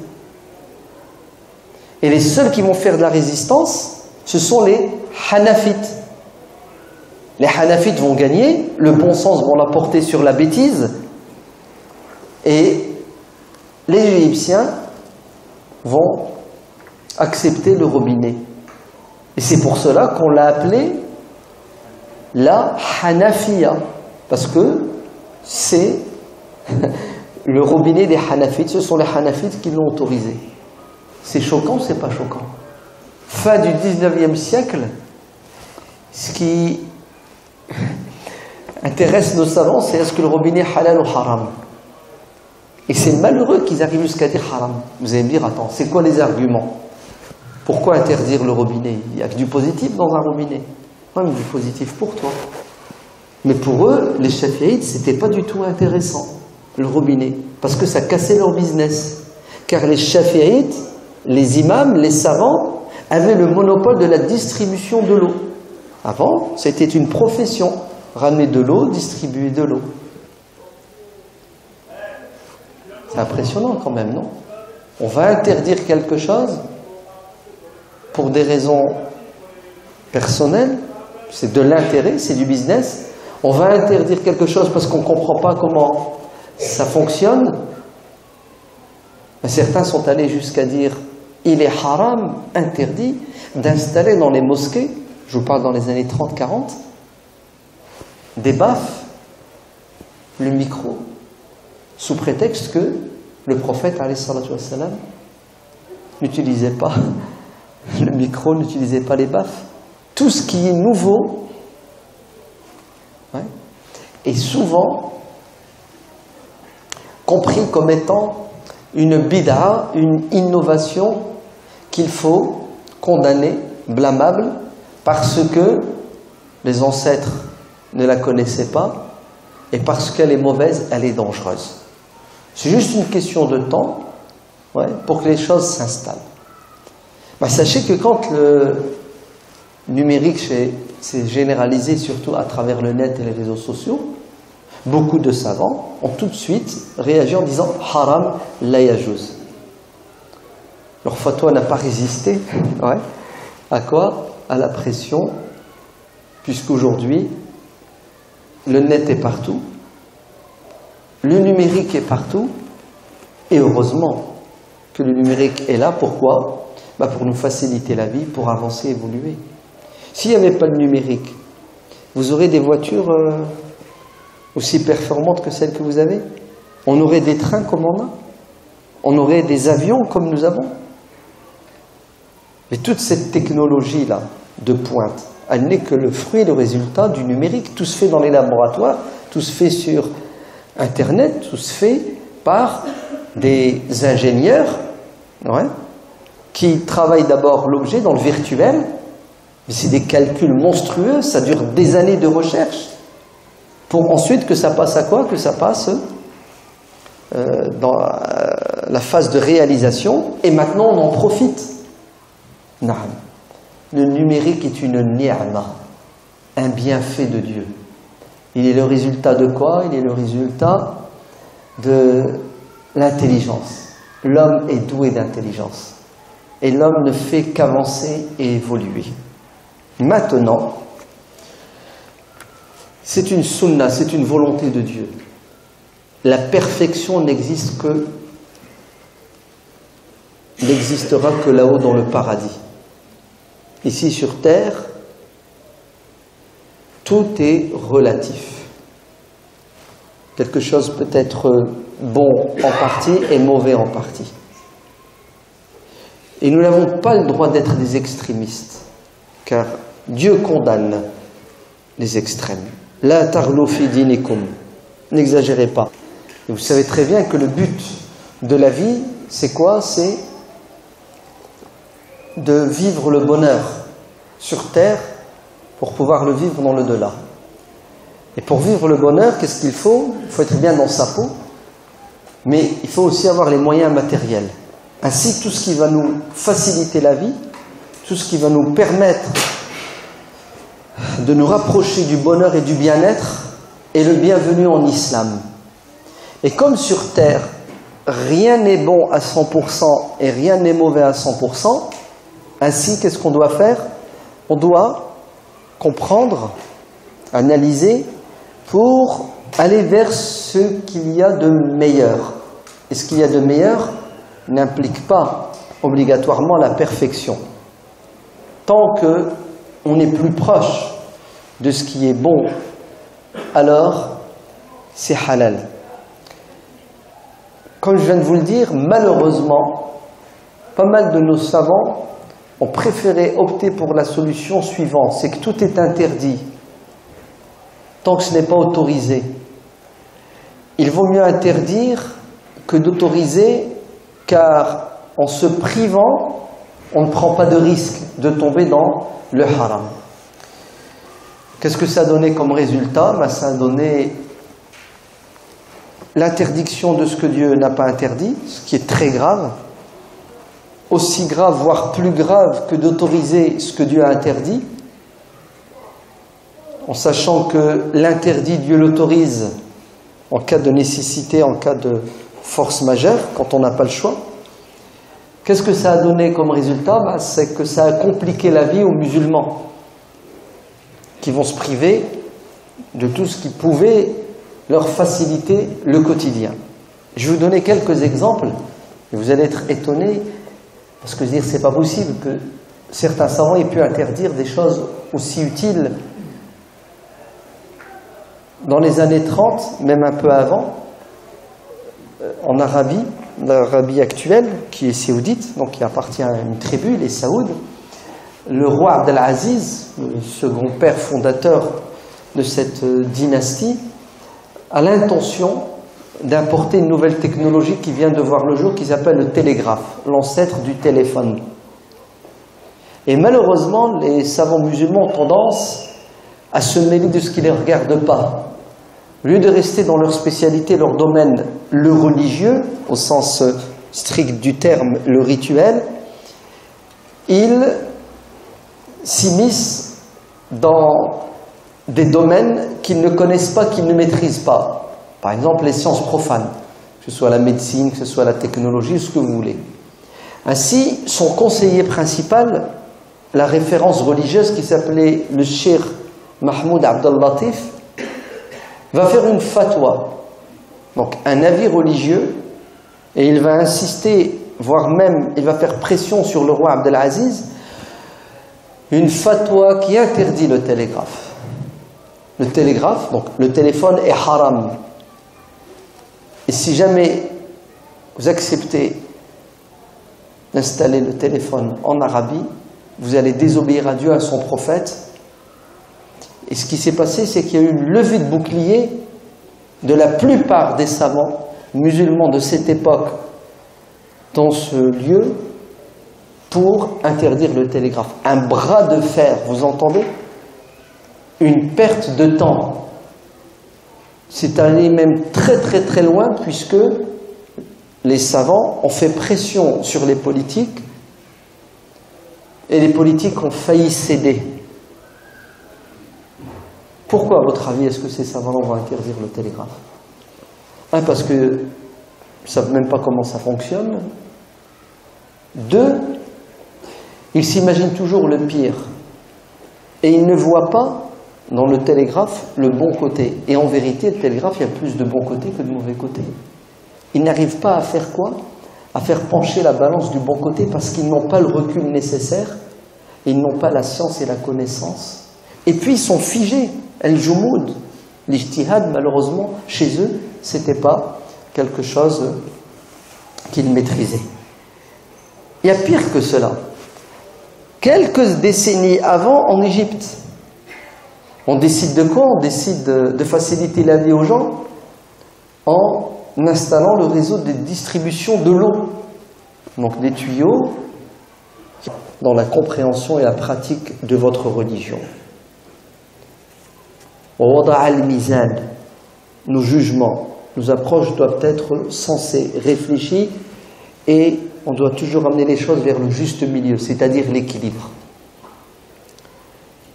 Et les seuls qui vont faire de la résistance, ce sont les Hanafites. Les Hanafites vont gagner, le bon sens vont l'apporter sur la bêtise, et les Égyptiens vont accepter le robinet. Et c'est pour cela qu'on l'a appelé la Hanafiya, parce que c'est le robinet des Hanafites, ce sont les Hanafites qui l'ont autorisé. C'est choquant ou c'est pas choquant? Fin du 19e siècle, ce qui intéresse nos savants, c'est est-ce que le robinet est halal ou haram? Et c'est malheureux qu'ils arrivent jusqu'à dire haram. Vous allez me dire, attends, c'est quoi les arguments? Pourquoi interdire le robinet? Il n'y a que du positif dans un robinet. Oui, mais du positif pour toi. Mais pour eux, les Shafi'ites, c'était pas du tout intéressant, le robinet, parce que ça cassait leur business. Car les Shafi'ites, les imams, les savants, avaient le monopole de la distribution de l'eau. Avant, c'était une profession. Ramener de l'eau, distribuer de l'eau. C'est impressionnant quand même, non? On va interdire quelque chose pour des raisons personnelles, c'est de l'intérêt, c'est du business. On va interdire quelque chose parce qu'on ne comprend pas comment ça fonctionne. Certains sont allés jusqu'à dire il est haram, interdit, d'installer dans les mosquées, je vous parle dans les années 30-40, des baffes, le micro, sous prétexte que le prophète alayhi salatu wassalam n'utilisait pas le micro, n'utilisait pas les baffes. Tout ce qui est nouveau est souvent compris comme étant une bid'a, une innovation qu'il faut condamner, blâmable, parce que les ancêtres ne la connaissaient pas et parce qu'elle est mauvaise, elle est dangereuse. C'est juste une question de temps pour que les choses s'installent. Sachez que quand le numérique s'est généralisé, surtout à travers le net et les réseaux sociaux, beaucoup de savants ont tout de suite réagi en disant « haram la yajouz ». Leur fatwa n'a pas résisté. À quoi? À la pression, puisqu'aujourd'hui, le net est partout, le numérique est partout, et heureusement que le numérique est là. Pourquoi? Pour nous faciliter la vie, pour avancer, évoluer. S'il n'y avait pas de numérique, vous aurez des voitures aussi performantes que celles que vous avez. On aurait des trains comme on a. On aurait des avions comme nous avons. Mais toute cette technologie-là, de pointe, elle n'est que le fruit et le résultat du numérique. Tout se fait dans les laboratoires, tout se fait sur Internet, tout se fait par des ingénieurs qui travaillent d'abord l'objet dans le virtuel. Mais c'est des calculs monstrueux, ça dure des années de recherche. Pour ensuite que ça passe à quoi? Que ça passe dans la phase de réalisation, et maintenant on en profite. Naam. Le numérique est une ni'ma, un bienfait de Dieu. Il est le résultat de quoi? Il est le résultat de l'intelligence. L'homme est doué d'intelligence. Et l'homme ne fait qu'avancer et évoluer. Maintenant, c'est une sunna, c'est une volonté de Dieu. La perfection n'existera que là-haut dans le paradis. Ici sur terre, tout est relatif. Quelque chose peut être bon en partie et mauvais en partie. Et nous n'avons pas le droit d'être des extrémistes, car Dieu condamne les extrêmes. La taghlu fi dinikum, n'exagérez pas. Et vous savez très bien que le but de la vie, c'est quoi? C'est de vivre le bonheur sur terre pour pouvoir le vivre dans l'au-delà. Et pour vivre le bonheur, qu'est-ce qu'il faut? Il faut être bien dans sa peau, mais il faut aussi avoir les moyens matériels. Ainsi, tout ce qui va nous faciliter la vie, tout ce qui va nous permettre de nous rapprocher du bonheur et du bien-être est le bienvenu en islam. Et comme sur terre, rien n'est bon à 100% et rien n'est mauvais à 100%, ainsi, qu'est-ce qu'on doit faire? On doit comprendre, analyser, pour aller vers ce qu'il y a de meilleur. Et ce qu'il y a de meilleur n'implique pas obligatoirement la perfection. Tant qu'on est plus proche de ce qui est bon, alors c'est halal. Comme je viens de vous le dire, malheureusement, pas mal de nos savants ont préféré opter pour la solution suivante, c'est que tout est interdit, tant que ce n'est pas autorisé. Il vaut mieux interdire que d'autoriser, car en se privant, on ne prend pas de risque de tomber dans le haram. Qu'est-ce que ça a donné comme résultat? Ça a donné l'interdiction de ce que Dieu n'a pas interdit, ce qui est très grave, aussi grave, voire plus grave que d'autoriser ce que Dieu a interdit, en sachant que l'interdit, Dieu l'autorise en cas de nécessité, en cas de force majeure, quand on n'a pas le choix. Qu'est-ce que ça a donné comme résultat? C'est que ça a compliqué la vie aux musulmans, qui vont se priver de tout ce qui pouvait leur faciliter le quotidien. Je vais vous donner quelques exemples, et vous allez être étonnés, parce que dire c'est pas possible que certains savants aient pu interdire des choses aussi utiles. Dans les années 30, même un peu avant, en Arabie, l'Arabie actuelle, qui est saoudite, donc qui appartient à une tribu, les Saouds, le roi Abdelaziz, le second père fondateur de cette dynastie, a l'intention d'importer une nouvelle technologie qui vient de voir le jour, qui s'appelle le télégraphe, l'ancêtre du téléphone. Et malheureusement, les savants musulmans ont tendance à se mêler de ce qui ne les regarde pas. Au lieu de rester dans leur spécialité, leur domaine, le religieux, au sens strict du terme, le rituel, ils s'immiscent dans des domaines qu'ils ne connaissent pas, qu'ils ne maîtrisent pas. Par exemple, les sciences profanes, que ce soit la médecine, que ce soit la technologie, ce que vous voulez. Ainsi, son conseiller principal, la référence religieuse qui s'appelait le Cheikh Mahmoud Abdel Latif, va faire une fatwa, donc un avis religieux, et il va insister, voire même il va faire pression sur le roi Abdelaziz, une fatwa qui interdit le télégraphe. Le télégraphe, donc le téléphone est haram. Et si jamais vous acceptez d'installer le téléphone en Arabie, vous allez désobéir à Dieu, à son prophète. Et ce qui s'est passé, c'est qu'il y a eu une levée de bouclier de la plupart des savants musulmans de cette époque dans ce lieu pour interdire le télégraphe. Un bras de fer, vous entendez? Une perte de temps. C'est allé même très très très loin puisque les savants ont fait pression sur les politiques et les politiques ont failli céder. Pourquoi, à votre avis, est-ce que ces savants vont interdire le télégraphe? Un, parce qu'ils ne savent même pas comment ça fonctionne. Deux, ils s'imaginent toujours le pire. Et ils ne voient pas dans le télégraphe le bon côté. Et en vérité, le télégraphe, il y a plus de bons côtés que de mauvais côtés. Ils n'arrivent pas à faire quoi? À faire pencher la balance du bon côté parce qu'ils n'ont pas le recul nécessaire, et ils n'ont pas la science et la connaissance. Et puis ils sont figés. El-Jumud, l'ijtihad, malheureusement, chez eux, c'était pas quelque chose qu'ils maîtrisaient. Il y a pire que cela. Quelques décennies avant, en Égypte, on décide de quoi? On décide de faciliter la vie aux gens en installant le réseau de distribution de l'eau. Donc des tuyaux dans la compréhension et la pratique de votre religion. Nos jugements, nos approches doivent être sensées, réfléchies, et on doit toujours amener les choses vers le juste milieu, c'est-à-dire l'équilibre.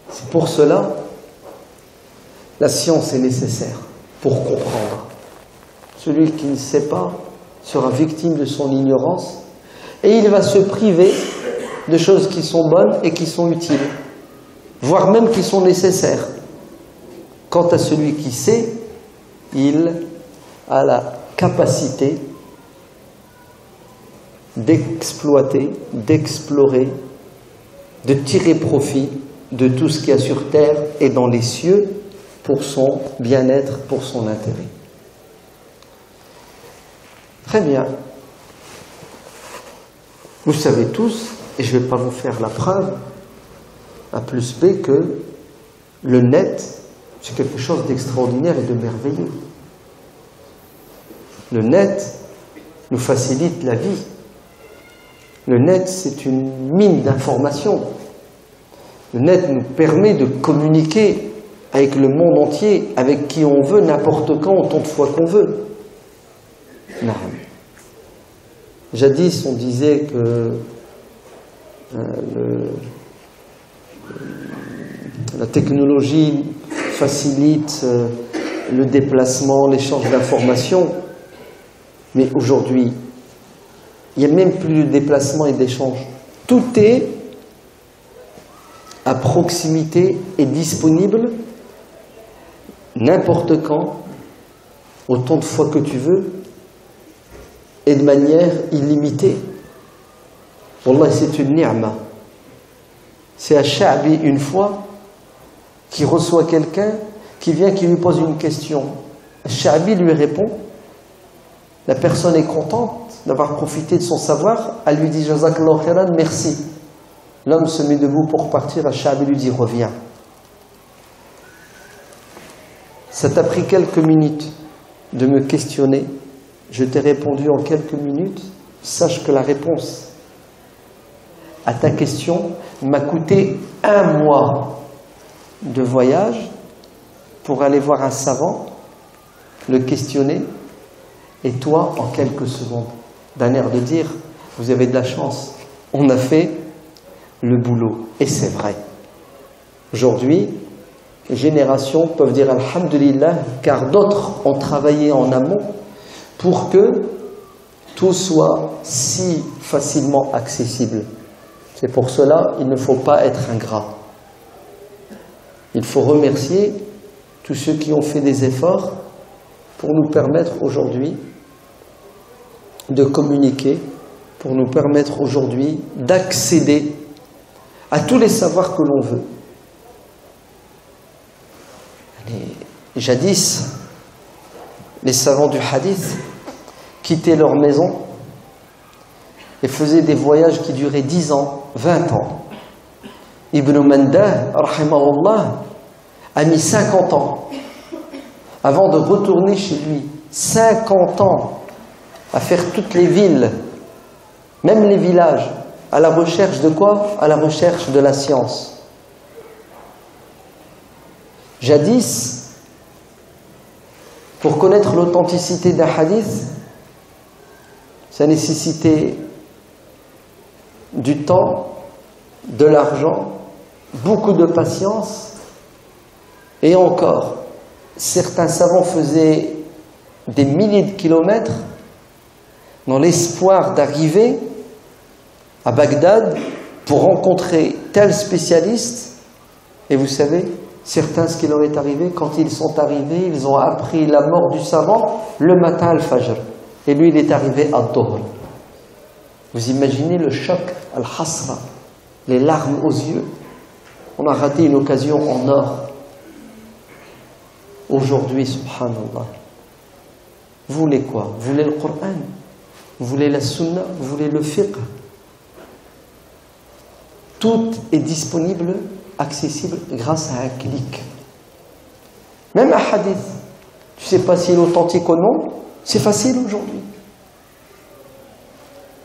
C'est pour cela la science est nécessaire pour comprendre. Celui qui ne sait pas sera victime de son ignorance et il va se priver de choses qui sont bonnes et qui sont utiles, voire même qui sont nécessaires. Quant à celui qui sait, il a la capacité d'exploiter, d'explorer, de tirer profit de tout ce qu'il y a sur terre et dans les cieux pour son bien-être, pour son intérêt. Très bien. Vous savez tous, et je ne vais pas vous faire la preuve, A plus B, que le net, c'est quelque chose d'extraordinaire et de merveilleux. Le net nous facilite la vie. Le net, c'est une mine d'informations. Le net nous permet de communiquer avec le monde entier, avec qui on veut, n'importe quand, autant de fois qu'on veut. Non. Jadis, on disait que la technologie facilite le déplacement, l'échange d'informations, mais aujourd'hui, il n'y a même plus de déplacement et d'échange. Tout est à proximité et disponible n'importe quand, autant de fois que tu veux, et de manière illimitée. Wallah, c'est une ni'ma. C'est à Sha'bi une fois qui reçoit quelqu'un qui vient, qui lui pose une question. Sha'bi lui répond. La personne est contente d'avoir profité de son savoir. Elle lui dit Jazakallahu khairan, merci. L'homme se met debout pour partir. Sha'bi lui dit reviens. Ça t'a pris quelques minutes de me questionner. Je t'ai répondu en quelques minutes. Sache que la réponse à ta question m'a coûté 1 mois de voyage pour aller voir un savant, le questionner, et toi, en quelques secondes, d'un air de dire, vous avez de la chance, on a fait le boulot. Et c'est vrai. Aujourd'hui, les générations peuvent dire Alhamdulillah, car d'autres ont travaillé en amont pour que tout soit si facilement accessible. C'est pour cela qu'il ne faut pas être ingrat. Il faut remercier tous ceux qui ont fait des efforts pour nous permettre aujourd'hui de communiquer, pour nous permettre aujourd'hui d'accéder à tous les savoirs que l'on veut. Jadis, les savants du hadith quittaient leur maison et faisaient des voyages qui duraient 10 ans, 20 ans. Ibn Mandah, rahimahullah, a mis 50 ans avant de retourner chez lui. 50 ans à faire toutes les villes, même les villages, à la recherche de quoi? À la recherche de la science. Pour connaître l'authenticité d'un hadith, ça nécessitait du temps, de l'argent, beaucoup de patience, et encore, certains savants faisaient des milliers de kilomètres dans l'espoir d'arriver à Bagdad pour rencontrer tel spécialiste. Et vous savez, certains, ce qui leur est arrivé, quand ils sont arrivés, ils ont appris la mort du savant le matin al-Fajr. Et lui, il est arrivé à Dhuhr. Vous imaginez le choc, al-Hasra, les larmes aux yeux. On a raté une occasion en or. Aujourd'hui, subhanallah, vous voulez quoi? Vous voulez le Coran? Vous voulez la Sunna? Vous voulez le fiqh? Tout est disponible, accessible grâce à un clic. Même un hadith, tu ne sais pas s'il est authentique ou non, c'est facile aujourd'hui.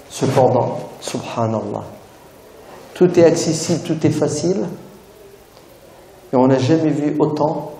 Cependant, subhanallah, tout est accessible, tout est facile, et on n'a jamais vu autant